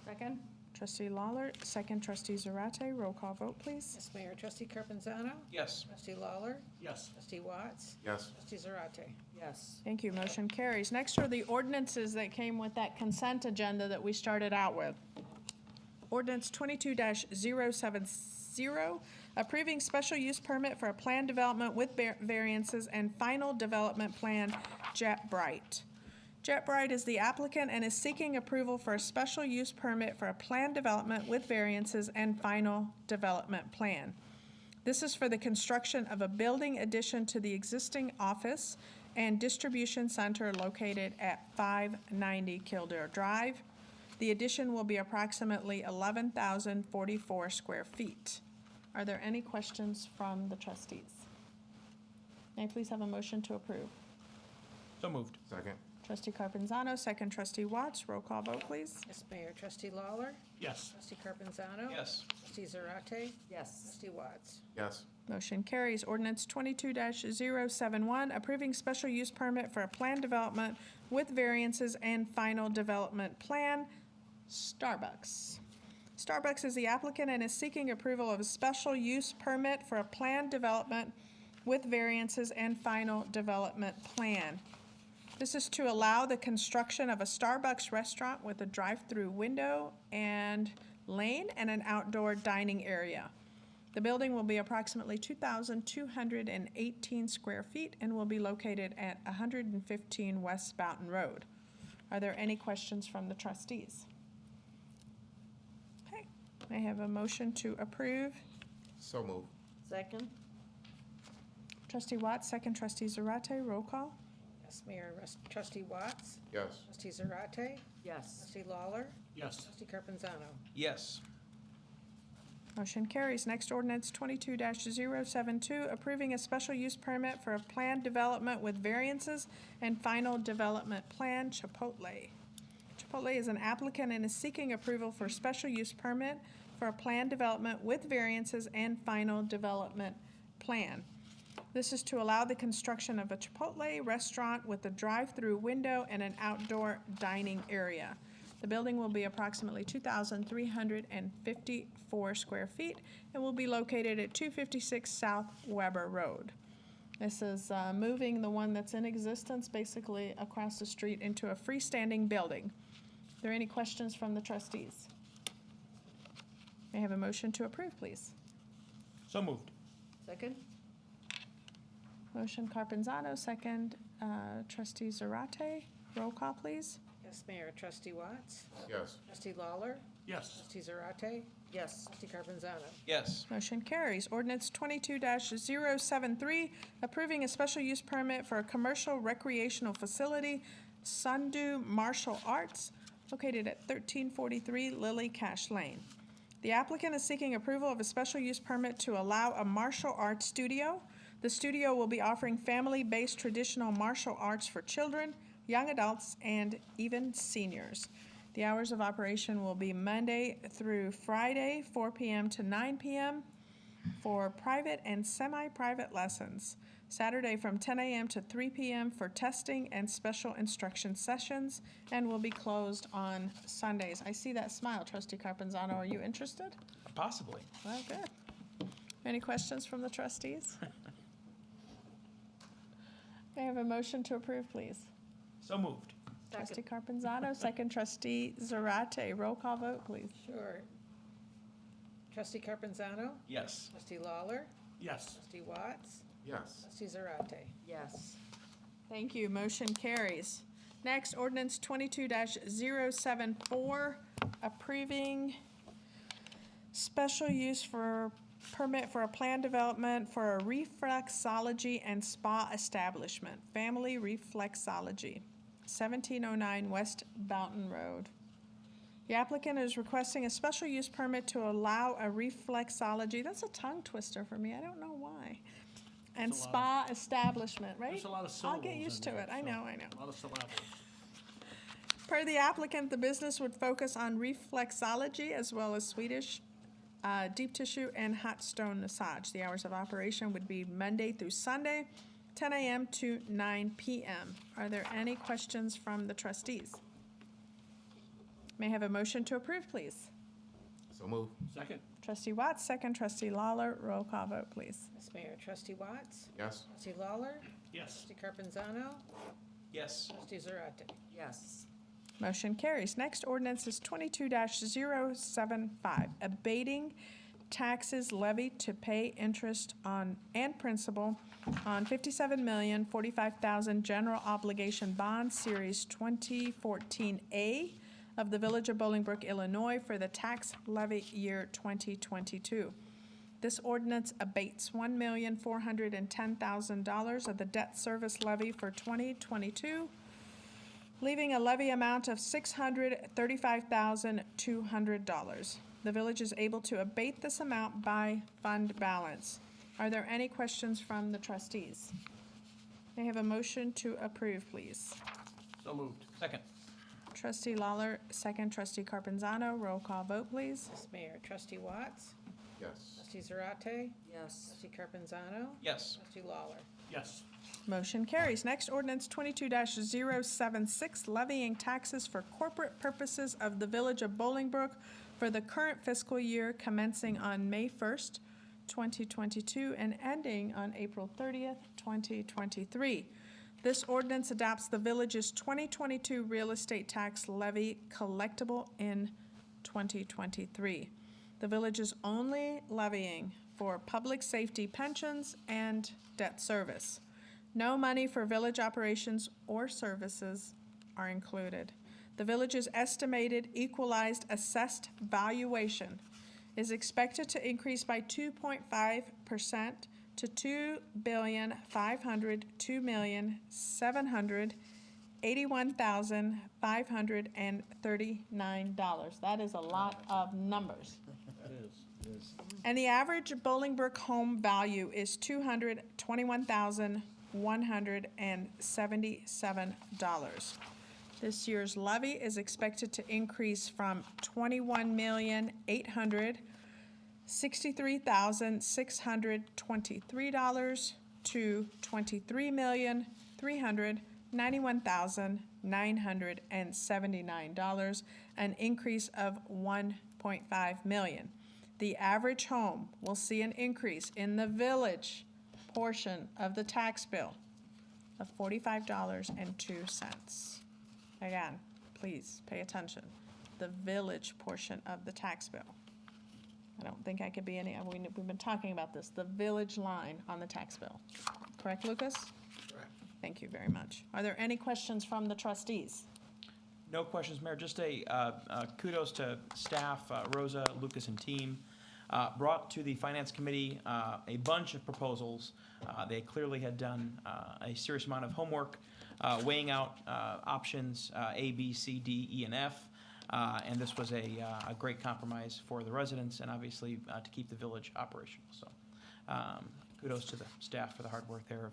Second? Trustee Lawler, second trustee Zarate, roll call vote, please. Yes, Mayor. Trustee Carpenzano? Yes. Trustee Lawler? Yes. Trustee Watts? Yes. Trustee Zarate? Yes. Thank you, motion carries. Next are the ordinances that came with that consent agenda that we started out with. Ordinance 22-070, approving special use permit for a plan development with variances and final development plan, Jet Bright. Jet Bright is the applicant and is seeking approval for a special use permit for a plan development with variances and final development plan. This is for the construction of a building addition to the existing office and distribution center located at 590 Kildare Drive. The addition will be approximately 11,044 square feet. Are there any questions from the trustees? May I please have a motion to approve? So moved. Second. Trustee Carpenzano, second trustee Watts, roll call vote, please. Yes, Mayor. Trustee Lawler? Yes. Trustee Carpenzano? Yes. Trustee Zarate? Yes. Trustee Watts? Yes. Motion carries. Ordinance 22-071, approving special use permit for a plan development with variances and final development plan, Starbucks. Starbucks is the applicant and is seeking approval of a special use permit for a plan development with variances and final development plan. This is to allow the construction of a Starbucks restaurant with a drive-through window and lane and an outdoor dining area. The building will be approximately 2,218 square feet and will be located at 115 West Boughton Road. Are there any questions from the trustees? Okay, I have a motion to approve. So moved. Second? Trustee Watts, second trustee Zarate, roll call. Yes, Mayor. Trustee Watts? Yes. Trustee Zarate? Yes. Trustee Lawler? Yes. Trustee Carpenzano? Yes. Motion carries. Next ordinance, 22-072, approving a special use permit for a planned development with variances and final development plan, Chipotle. Chipotle is an applicant and is seeking approval for a special use permit for a planned development with variances and final development plan. This is to allow the construction of a Chipotle restaurant with a drive-through window and an outdoor dining area. The building will be approximately 2,354 square feet and will be located at 256 South Weber Road. This is moving the one that's in existence basically across the street into a freestanding building. Are there any questions from the trustees? May I have a motion to approve, please? So moved. Second? Motion Carpenzano, second trustee Zarate. Roll call, please. Yes, Mayor. Trustee Watts? Yes. Trustee Lawler? Yes. Trustee Zarate? Yes. Trustee Carpenzano? Yes. Motion carries. Ordinance 22-073, approving a special use permit for a commercial recreational facility, Sundu Martial Arts, located at 1343 Lily Cash Lane. The applicant is seeking approval of a special use permit to allow a martial arts studio. The studio will be offering family-based traditional martial arts for children, young adults, and even seniors. The hours of operation will be Monday through Friday, 4 p.m. to 9 p.m. for private and semi-private lessons. Saturday from 10 a.m. to 3 p.m. for testing and special instruction sessions, and will be closed on Sundays. I see that smile, Trustee Carpenzano. Are you interested? Possibly. Well, good. Any questions from the trustees? May I have a motion to approve, please? So moved. Trustee Carpenzano, second Trustee Zarate. Roll call vote, please. Sure. Trustee Carpenzano? Yes. Trustee Lawler? Yes. Trustee Watts? Yes. Trustee Zarate? Yes. Thank you. Motion carries. Next, ordinance 22-074, approving special use for permit for a plan development for a reflexology and spa establishment, Family Reflexology, 1709 West Boughton Road. The applicant is requesting a special use permit to allow a reflexology, that's a tongue twister for me, I don't know why, and spa establishment, right? There's a lot of I'll syllables get used in to it, there, I so- know. A lot of syllables. Per the applicant, the business would focus on reflexology as well as Swedish deep tissue and hot stone massage. The hours of operation would be Monday through Sunday, 10 a.m. to 9 p.m. Are there any questions from the trustees? May I have a motion to approve, please? So move. Second. Trustee Watts, second Trustee Lawler. Roll call vote, please. Ms. Mayor, Trustee Watts? Yes. Trustee Lawler? Yes. Trustee Carpenzano? Yes. Trustee Zarate? Yes. Motion carries. Next ordinance is 22-075, abating taxes levied to pay interest on and principal on $57,045,000 general obligation bond series 2014A of the Village of Bolingbrook, Illinois for the tax levy year 2022. This ordinance abates $1,410,000 of the debt service levy for 2022, leaving a levy amount of $635,200. The village is able to abate this amount by fund balance. Are there any questions from the trustees? May I have a motion to approve, please? So moved. Second. Trustee Lawler, second Trustee Carpenzano. Roll call vote, please. Ms. Mayor, Trustee Watts? Yes. Trustee Zarate? Yes. Trustee Carpenzano? Yes. Trustee Lawler? Yes. Motion carries. Next ordinance 22-076, levying taxes for corporate purposes of the Village of Bolingbrook for the current fiscal year commencing on May 1st, 2022 and ending on April 30th, 2023. This ordinance adopts the village's 2022 real estate tax levy collectible in 2023. The village is only levying for public safety pensions and debt service. No money for village operations or services are included. The village's estimated equalized assessed valuation is expected to increase by 2.5% to $2,502,781,539. That is a lot of numbers. That is. It is. And the average Bolingbrook home value is $221,177. This year's levy is expected to increase from $21,863,623 to $23,391,979, an increase of $1.5 million. The average home will see an increase in the village portion of the tax bill of $45.02. Again, please pay attention. The village portion of the tax bill. I don't think I could be we've been talking about this, the village line on the tax bill. Correct, Lucas? Correct. Thank you very much. Are there any questions from the trustees? No questions, Mayor. Just a kudos to staff, Rosa, Lucas, and team. Brought to the Finance Committee a bunch of proposals. They clearly had done a serious amount of homework, weighing out options A, B, C, D, E, and F. And this was a great compromise for the residents and obviously to keep the village operational. So kudos to the staff for the hard work there of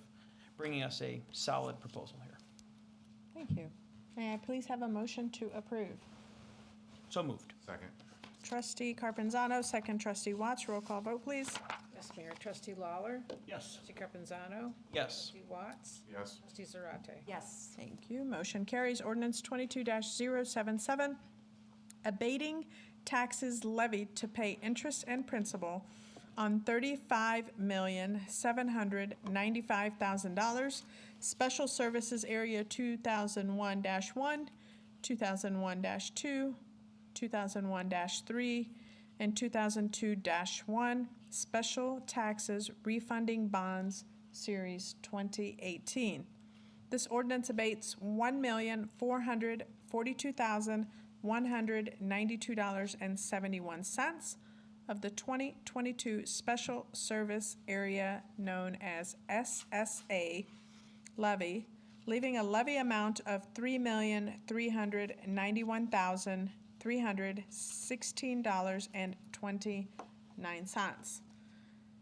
bringing us a solid proposal here. Thank you. May I please have a motion to approve? So moved. Second. Trustee Carpenzano, second Trustee Watts. Roll call vote, please. Yes, Mayor. Trustee Lawler. Yes. Trustee Carpenzano. Yes. Trustee Watts. Yes. Trustee Zarate. Yes. Thank you. Motion carries. Ordinance 22-077, abating taxes levied to pay interest and principal on $35,795,000, Special Services Area 2001-1, 2001-2, 2001-3, and 2002-1, Special Taxes Refunding Bonds, Series 2018. This ordinance abates $1,442,192.71 of the 2022 Special Service Area known as SSA levy, leaving a levy amount of $3,391,316.29.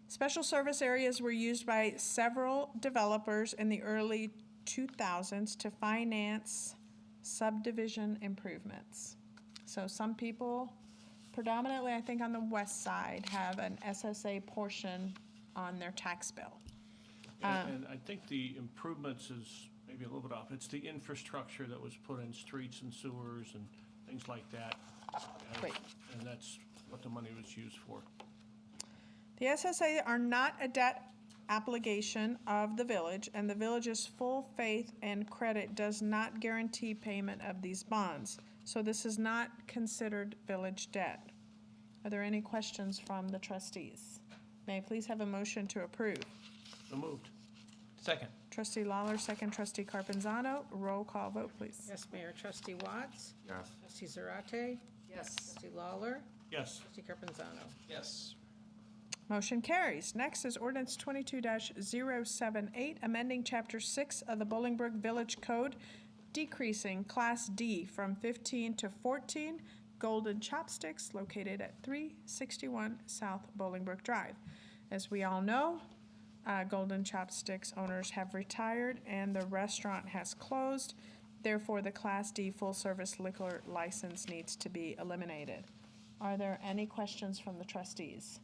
Special service areas were used by several developers in the early 2000s to finance subdivision improvements. So some people, predominantly I think on the west side, have an SSA portion on their tax bill. And I think the improvements is maybe a little bit off. It's the infrastructure that was put in, streets and sewers and things like that. Great. And that's what the money was used for. The SSA are not a debt obligation of the village, and the village's full faith and credit does not guarantee payment of these bonds. So this is not considered village debt. Are there any questions from the trustees? May I please have a motion to approve? So moved. Second. Trustee Lawler, second. Trustee Carpenzano. Roll call vote, please. Yes, Mayor. Trustee Watts. Yes. Trustee Zarate. Yes. Trustee Lawler. Yes. Trustee Carpenzano. Yes. Motion carries. Next is ordinance 22-078, amending Chapter 6 of the Bolingbrook Village Code, decreasing Class D from 15 to 14 golden chopsticks located at 361 South Bolingbrook Drive. As we all know, Golden Chopsticks owners have retired and the restaurant has closed. Therefore, the Class D full-service liquor license needs to be eliminated. Are there any questions from the trustees?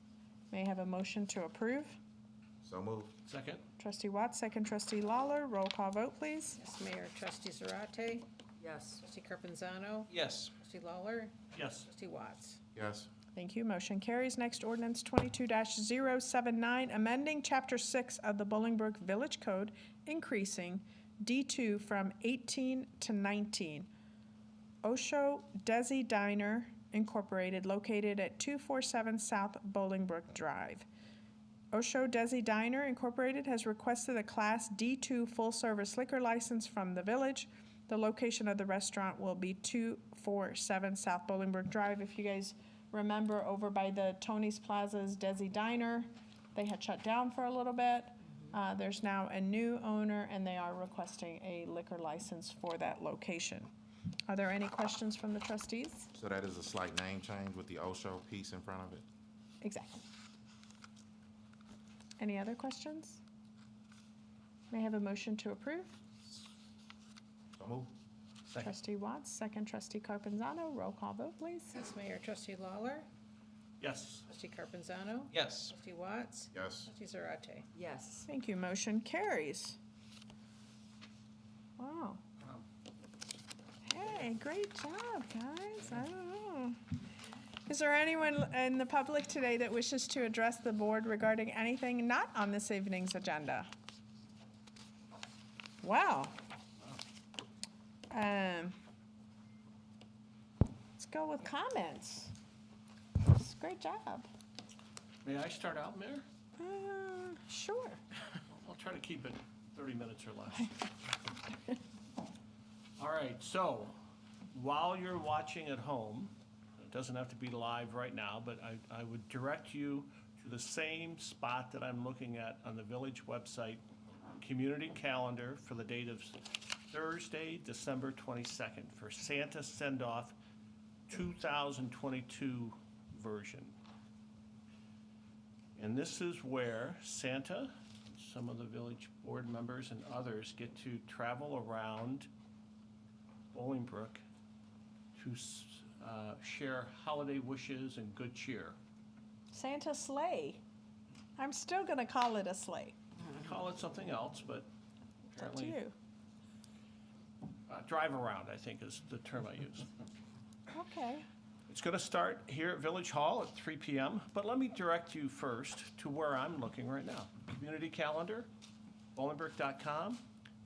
May I have a motion to approve? So moved. Second. Trustee Watts, second. Trustee Lawler, roll call vote, please. Yes, Mayor. Trustee Zarate. Yes. Trustee Carpenzano. Yes. Trustee Lawler. Yes. Trustee Watts. Yes. Thank you. Motion carries. Next ordinance 22-079, amending Chapter 6 of the Bolingbrook Village Code, increasing D2 from 18 to 19. Osho Desi Diner Incorporated, located at 247 South Bolingbrook Drive. Osho Desi Diner Incorporated has requested a Class D2 full-service liquor license from the village. The location of the restaurant will be 247 South Bolingbrook Drive. If you guys remember, over by the Tony's Plaza's Desi Diner, they had shut down for a little bit. There's now a new owner, and they are requesting a liquor license for that location. Are there any questions from the trustees? So that is a slight name change with the Osho piece in front of it? Exactly. Any other questions? May I have a motion to approve? So moved. Second. Trustee Watts, second. Trustee Carpenzano, roll call vote, please. Yes, Mayor. Trustee Lawler. Yes. Trustee Carpenzano. Yes. Trustee Watts. Yes. Trustee Zarate. Yes. Thank you. Motion carries. Wow. Hey, great job, guys. I don't know. Is there anyone in the public today that wishes to address the board regarding anything not on this evening's agenda? Wow. Let's go with comments. Great job. May I start out, Mayor? Sure. I'll try to keep it 30 minutes or less. All right, so while you're watching at home, it doesn't have to be live right now, but I would direct you to the same spot that I'm looking at on the village website, community calendar for the date of Thursday, December 22nd for Santa Send-Off 2022 version. And this is where Santa, some of the village board members and others get to travel around Bolingbrook to share holiday wishes and good cheer. Santa sleigh. I'm still going to call it a sleigh. Call it something else, but It's up to apparently you. drive around, I think is the term I use. Okay. It's going to start here at Village Hall at 3 p.m., but let me direct you first to where I'm looking right now. Community calendar, bolingbrook.com.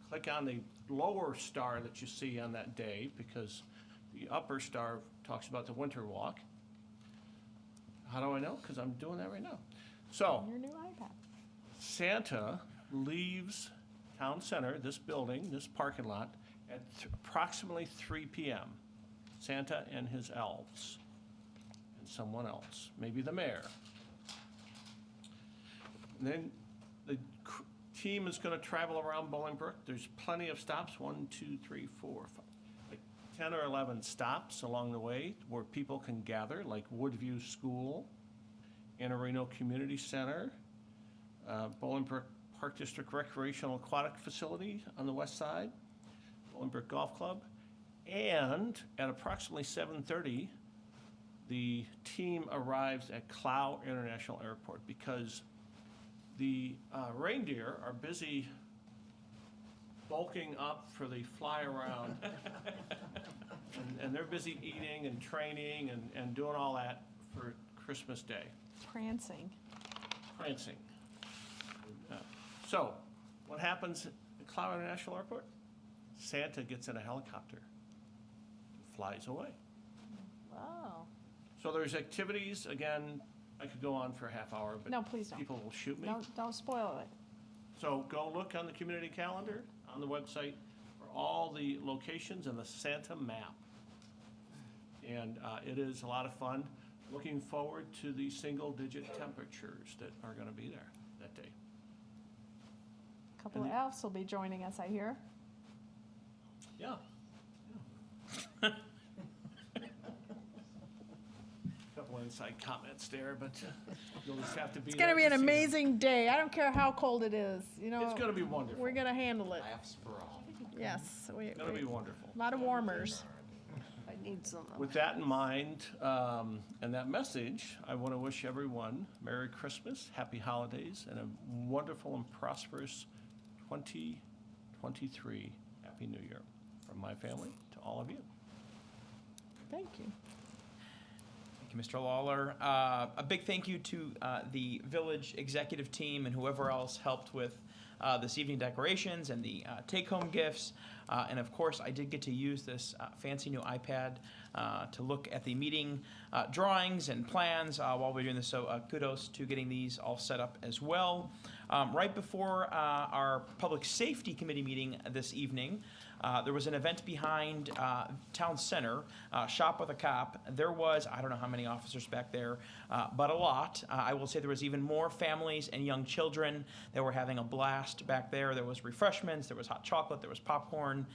Click on the lower star that you see on that day because the upper star talks about the winter walk. How do I know? Because I'm doing that right now. So, Your new iPad. Santa leaves Town Center, this building, this parking lot, at approximately 3 p.m. Santa and his elves, and someone else, maybe the mayor. And then the team is going to travel around Bolingbrook. There's plenty of stops, 1, 2, 3, 4, 5, like 10 or 11 stops along the way where people can gather, like Woodview School, Anareno Community Center, Bolingbrook Park District Recreational Aquatic Facility on the west side, Bolingbrook Golf Club, and at approximately 7:30, the team arrives at Clow International Airport because the reindeer are busy bulking up for the fly around. and they're busy eating and training and doing all that for Christmas Day. Prancing. Prancing. So, what happens at Clow International Airport? Santa gets in a helicopter, flies away. Wow. So there's activities, again, I could go on for a half hour, but No, please don't. people will shoot me. Don't spoil it. So go look on the community calendar on the website for all the locations and the Santa map. And it is a lot of fun. Looking forward to the single-digit temperatures that are going to be there that day. A couple of elves will be joining us, I hear. Yeah. Couple inside comments there, but you'll just have to be. It's going to be an see them. amazing day. I don't care how cold it is. You know, It's going to be wonderful. we're going to handle it. Laughs for all. Yes. It's going to be wonderful. A lot of warmers. I need some. With that in mind, and that message, I want to wish everyone Merry Christmas, Happy Holidays, and a wonderful and prosperous 2023 Happy New Year from my family to all of you. Thank you. Thank you, Mr. Lawler. A big thank you to the village executive team and whoever else helped with this evening decorations and the take-home gifts. And of course, I did get to use this fancy new iPad to look at the meeting drawings and plans while we're doing this. So kudos to getting these all set up as well. Right before our Public Safety Committee meeting this evening, there was an event behind Town Center, Shop with a Cop. There was, I don't know how many officers back there, but a lot. I will say there was even more families and young children that were having a blast back there. There was refreshments, there was hot chocolate, there was popcorn.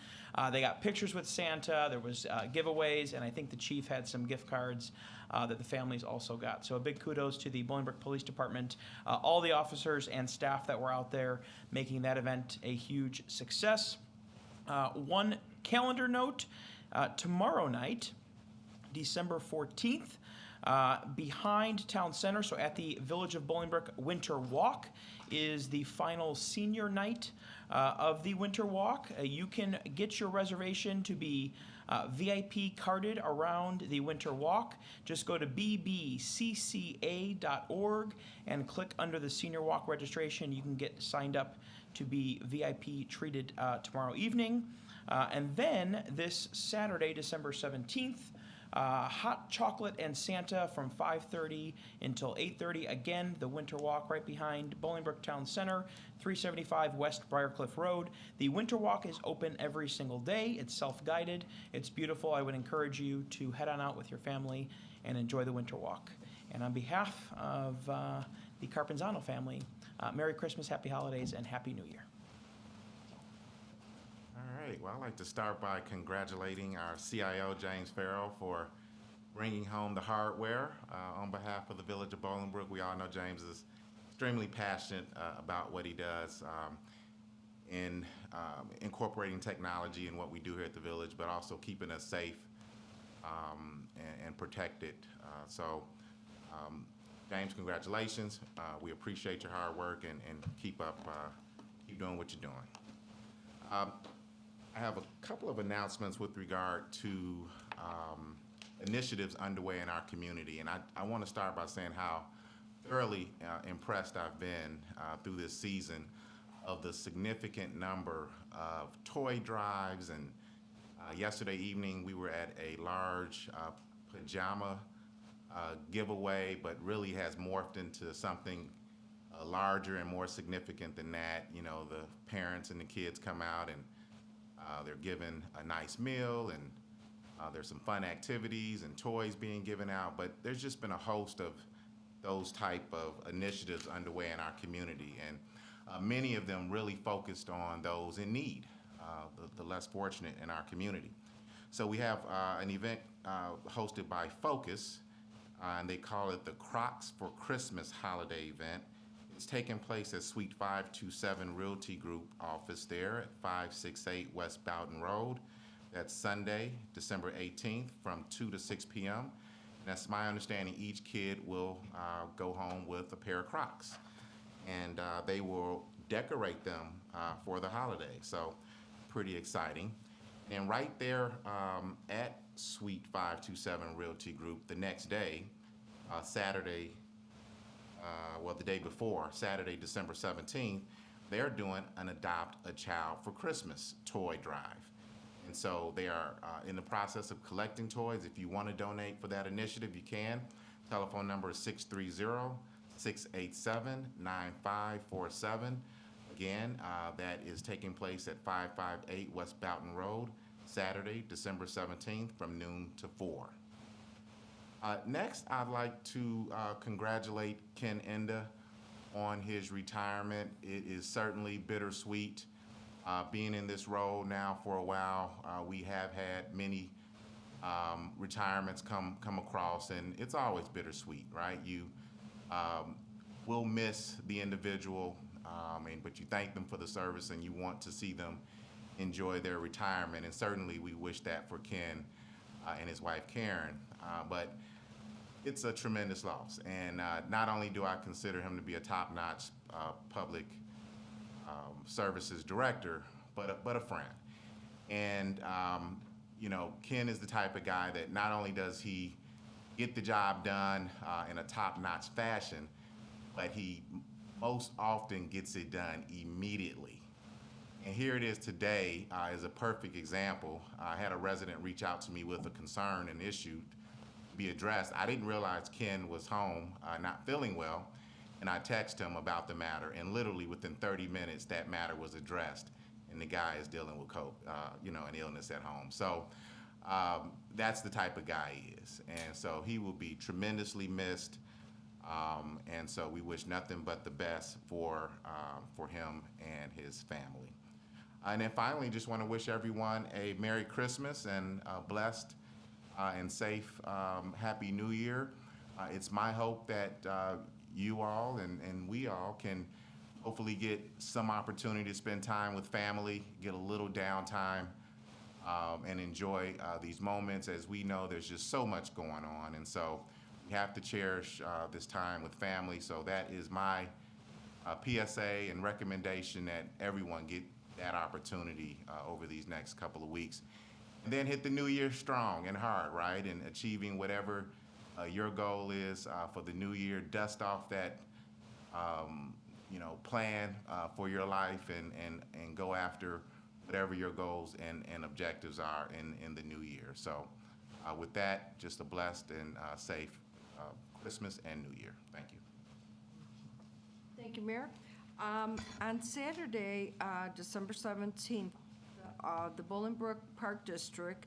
They got pictures with Santa, there was giveaways, and I think the chief had some gift cards that the families also got. So a big kudos to the Bolingbrook Police Department, all the officers and staff that were out there making that event a huge success. One calendar note, tomorrow night, December 14th, behind Town Center, so at the Village of Bolingbrook Winter Walk, is the final senior night of the Winter Walk. You can get your reservation to be VIP carded around the Winter Walk. Just go to bbcca.org and click under the Senior Walk registration. You can get signed up to be VIP treated tomorrow evening. And then this Saturday, December 17th, hot chocolate and Santa from 5:30 until 8:30. Again, the Winter Walk right behind Bolingbrook Town Center, 375 West Briarcliff Road. The Winter Walk is open every single day. It's self-guided. It's beautiful. I would encourage you to head on out with your family and enjoy the Winter Walk. And on behalf of the Carpenzano family, Merry Christmas, Happy Holidays, and Happy New Year. All right, well, I'd like to start by congratulating our CIO, James Farrell, for bringing home the hardware on behalf of the Village of Bolingbrook. We all know James is extremely passionate about what he does in incorporating technology in what we do here at the Village, but also keeping us safe and protected. So James, congratulations. We appreciate your hard work and keep doing what you're doing. I have a couple of announcements with regard to initiatives underway in our community, and I want to start by saying how thoroughly impressed I've been through this season of the significant number of toy drives. And yesterday evening we were at a large pajama giveaway, but really has morphed into something larger and more significant than that. You know, the parents and the kids come out and they're given a nice meal, and there's some fun activities and toys being given out, but there's just been a host of those type of initiatives underway in our community, and many of them really focused on those in need, the less fortunate in our community. So we have an event hosted by Focus, and they call it the Crocs for Christmas holiday event. It's taking place at Suite 527 Realty Group office there at 568 West Bowden Road. That's Sunday, December 18th from 2 to 6 p.m. And that's my understanding, each kid will go home with a pair of Crocs. And they will decorate them for the holiday. So pretty exciting. And right there at Suite 527 Realty Group, the next day, Saturday, the day before, Saturday, December 17th, they're doing an Adopt a Child for Christmas toy drive. And so they are in the process of collecting toys. If you want to donate for that initiative, you can. Telephone number is 630-687-9547. Again, that is taking place at 558 West Bowden Road, Saturday, December 17th from noon to 4. Next, I'd like to congratulate Ken Enda on his retirement. It is certainly bittersweet being in this role now for a while. We have had many retirements come across, and it's always bittersweet, right? You will miss the individual, but you thank them for the service, and you want to see them enjoy their retirement. And certainly we wish that for Ken and his wife Karen. But it's a tremendous loss, and not only do I consider him to be a top-notch public services director, but a friend. And you know, Ken is the type of guy that not only does he get the job done in a top-notch fashion, but he most often gets it done immediately. And here it is today is a perfect example. I had a resident reach out to me with a concern and issue to be addressed. I didn't realize Ken was home not feeling well, and I texted him about the matter, and literally within 30 minutes that matter was addressed, and the guy is dealing with an illness at home. So that's the type of guy he is, and so he will be tremendously missed, and so we wish nothing but the best for him and his family. And then finally, just want to wish everyone a Merry Christmas and a blessed and safe Happy New Year. It's my hope that you all and we all can hopefully get some opportunity to spend time with family, get a little downtime, and enjoy these moments. As we know, there's just so much going on, and so we have to cherish this time with family. So that is my PSA and recommendation, that everyone get that opportunity over these next couple of weeks. And then hit the new year strong and hard, right? And achieving whatever your goal is for the new year. Dust off that plan for your life, and go after whatever your goals and objectives are in the new year. So with that, just a blessed and safe Christmas and New Year. Thank you. Thank you, Mayor. On Saturday, December 17th, the Bolingbrook Park District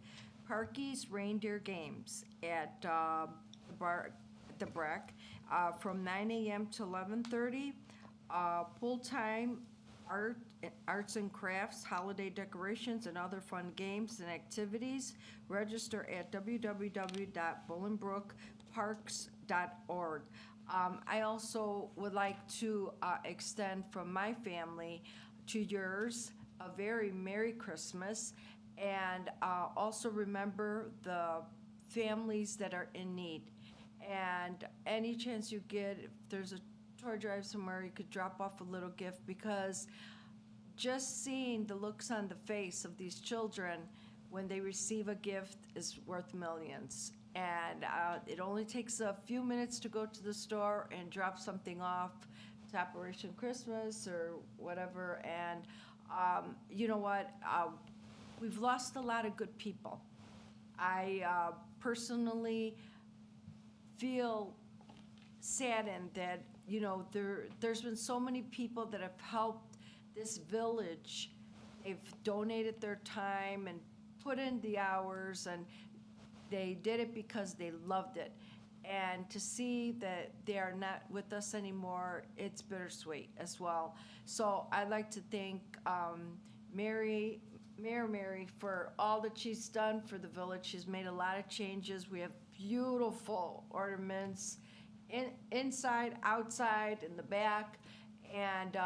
Parkies Reindeer Games at the Breck from 9 a.m. to 11:30. Full-time arts and crafts, holiday decorations, and other fun games and activities. Register at www.bolingbrookparks.org. I also would like to extend from my family to yours a very Merry Christmas, and also remember the families that are in need. And And any chance you get, if there's a toy drive somewhere, you could drop off a little gift, because just seeing the looks on the face of these children when they receive a gift is worth millions. And it only takes a few minutes to go to the store and drop something off to Operation Christmas or whatever. And you know what? We've lost a lot of good people. I personally feel saddened that, you know, there's been so many people that have helped this village. They've donated their time and put in the hours, and they did it because they loved it. And to see that they are not with us anymore, it's bittersweet as well. So I'd like to thank Mayor Mary for all that she's done for the village. She's made a lot of changes. We have beautiful ornaments inside, outside, in the back. And,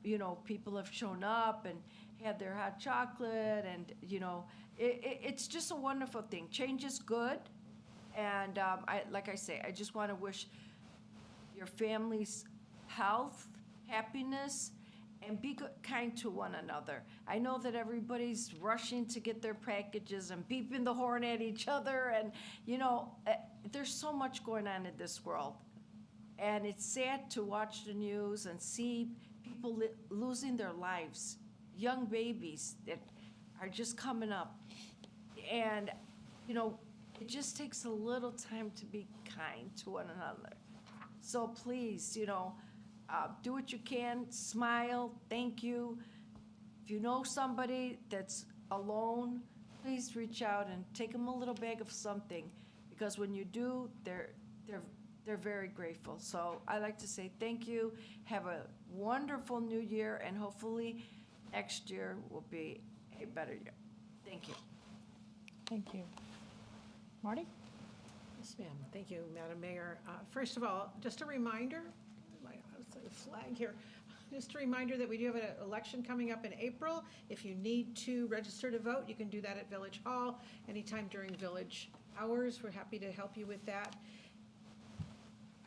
you know, people have shown up and had their hot chocolate, and, you know, it's just a wonderful thing. Change is good. And like I say, I just want to wish your families health, happiness, and be kind to one another. I know that everybody's rushing to get their packages and beeping the horn at each other, and, you know, there's so much going on in this world. And it's sad to watch the news and see people losing their lives, young babies that are just coming up. And, you know, it just takes a little time to be kind to one another. So please, you know, do what you can, smile, thank you. If you know somebody that's alone, please reach out and take them a little bag of something, because when you do, they're very grateful. So I'd like to say thank you. Have a wonderful new year, and hopefully next year will be a better year. Thank you. Thank you. Marty? Yes, ma'am. Thank you, Madam Mayor. First of all, just a reminder, my flag here. Just a reminder that we do have an election coming up in April. If you need to register to vote, you can do that at Village Hall anytime during village hours. We're happy to help you with that.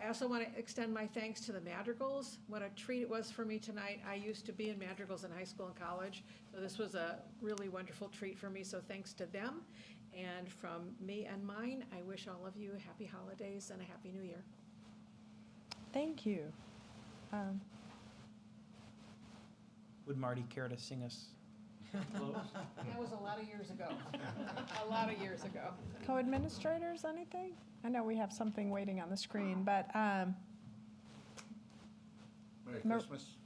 I also want to extend my thanks to the Madrigals. What a treat it was for me tonight. I used to be in Madrigals in high school and college, so this was a really wonderful treat for me, so thanks to them. And from me and mine, I wish all of you happy holidays and a happy new year. Thank you. Would Marty care to sing us close? That was a lot of years ago. A lot of years ago. Co-administrators, anything? I know we have something waiting on the screen, but Merry Christmas.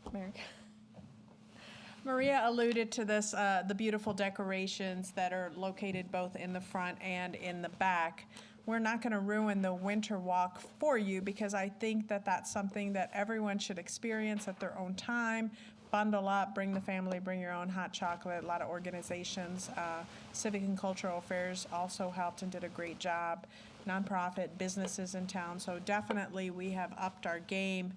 Maria alluded to this, the beautiful decorations that are located both in the front and in the back. We're not going to ruin the winter walk for you, because I think that that's something that everyone should experience at their own time. Bundle up, bring the family, bring your own hot chocolate. A lot of organizations, Civic and Cultural Affairs also helped and did a great job. Nonprofit businesses in town. So definitely we have upped our game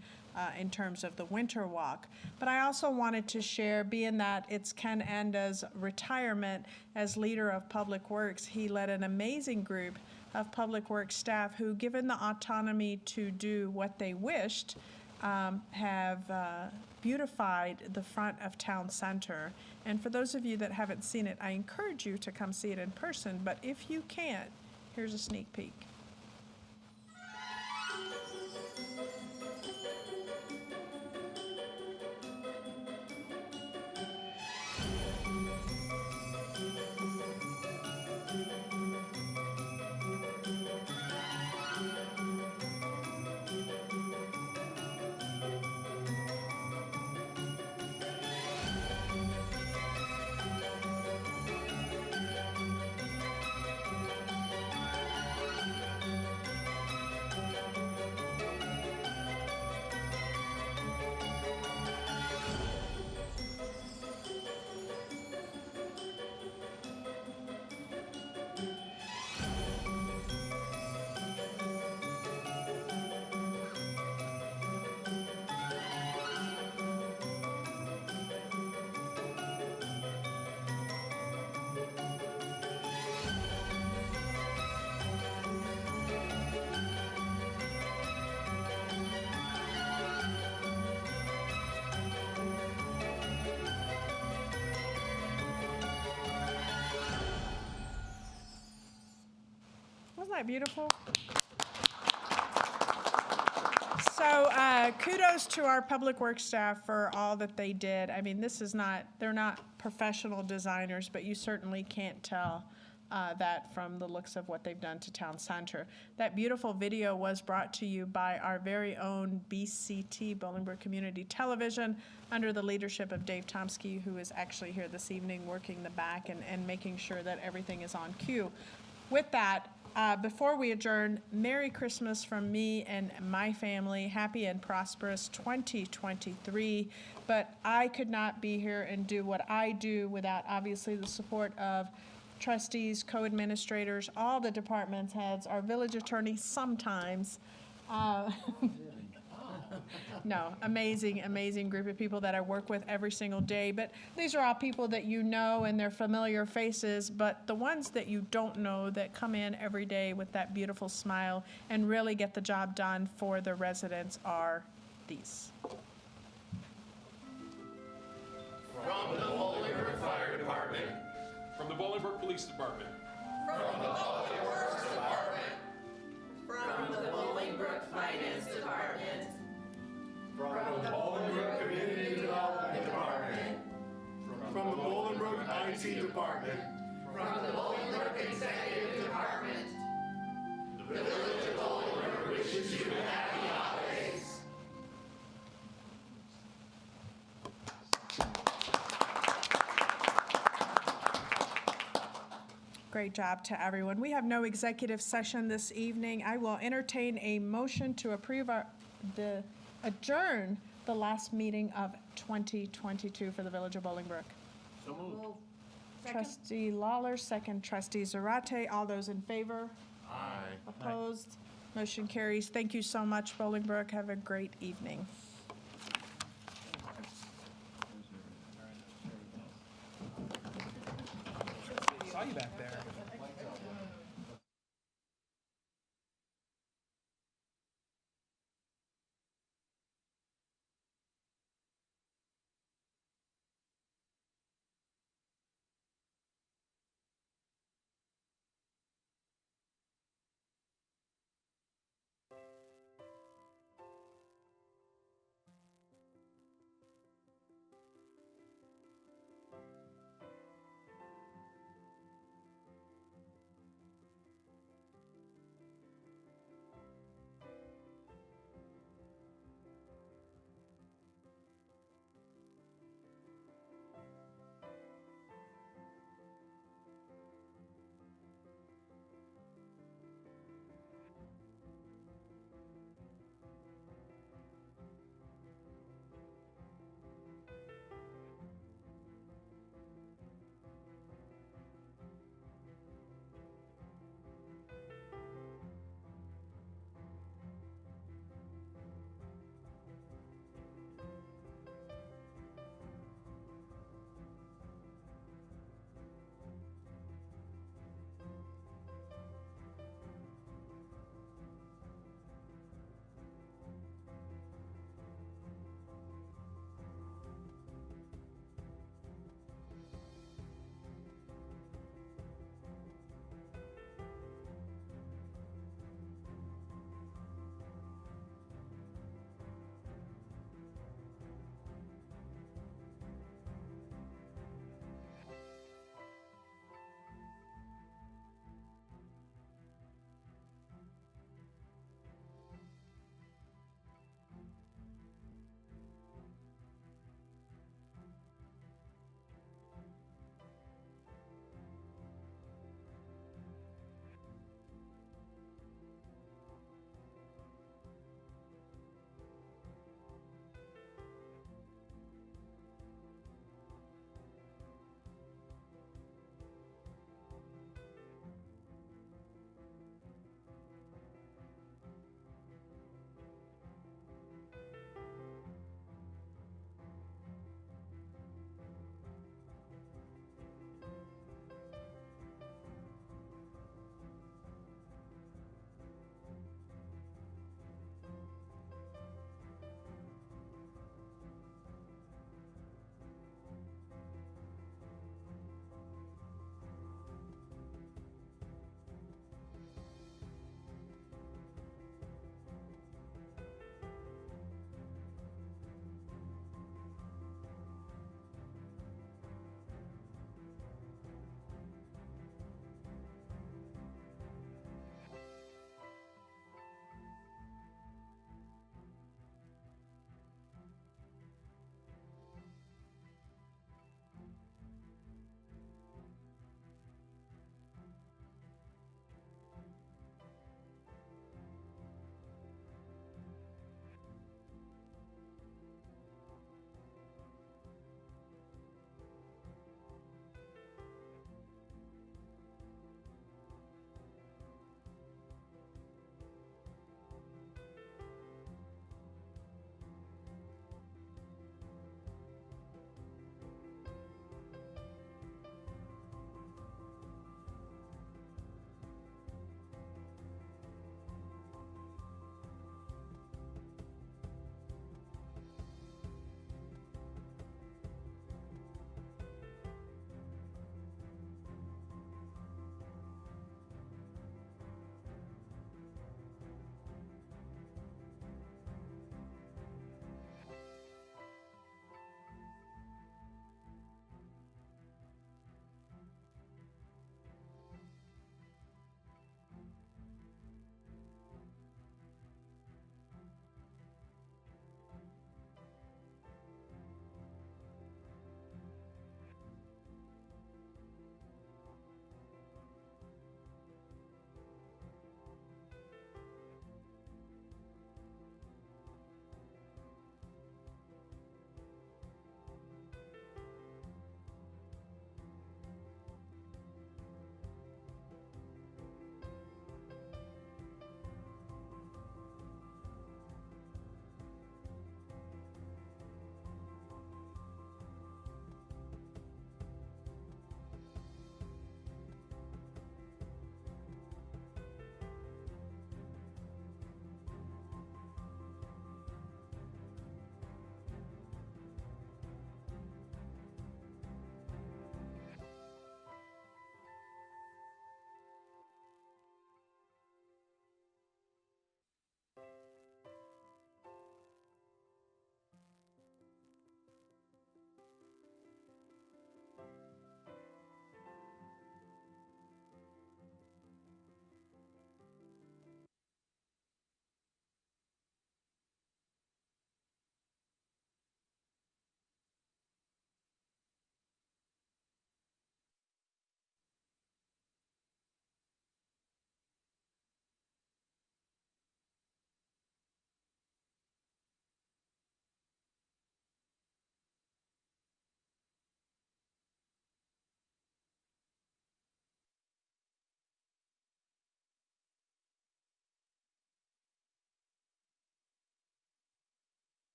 in terms of the winter walk. But I also wanted to share, being that it's Ken Enda's retirement as leader of Public Works, he led an amazing group of Public Works staff who, given the autonomy to do what they wished, have beautified the front of Town Center. And for those of you that haven't seen it, I encourage you to come see it in person. But if you can't, here's a sneak peek. that beautiful? So kudos to our public works staff for all that they did. I mean, they're not professional designers, but you certainly can't tell that from the looks of what they've done to Town Center. That beautiful video was brought to you by our very own BCT, Bolingbrook Community Television, under the leadership of Dave Tomsky, who is actually here this evening working the back and making sure that everything is on cue. With that, before we adjourn, Merry Christmas from me and my family. Happy and prosperous 2023. But I could not be here and do what I do without obviously the support of trustees, co-administrators, all the department heads, our village attorney sometimes. No, amazing, amazing group of people that I work with every single day. But these are all people that you know and they're familiar faces, but the ones that you don't know that come in every day with that beautiful smile and really get the job done for the residents are these. From the Bolingbrook Fire Department. From the Bolingbrook Police Department. From the Public Works Department. From the Bolingbrook Finance Department. From the Bolingbrook Community Development Department. From the Bolingbrook IT Department. From the Bolingbrook Executive Department. The Village of Bolingbrook wishes you a happy holidays. Great job to everyone. We have no executive session this evening. I will entertain a motion to approve adjourn the last meeting of 2022 for the Village of Bolingbrook. So moved. Trustee Lawler, second trustee Zarate. All those in favor? Aye. Opposed? Motion carries. Thank you so much, Bolingbrook. Have a great evening.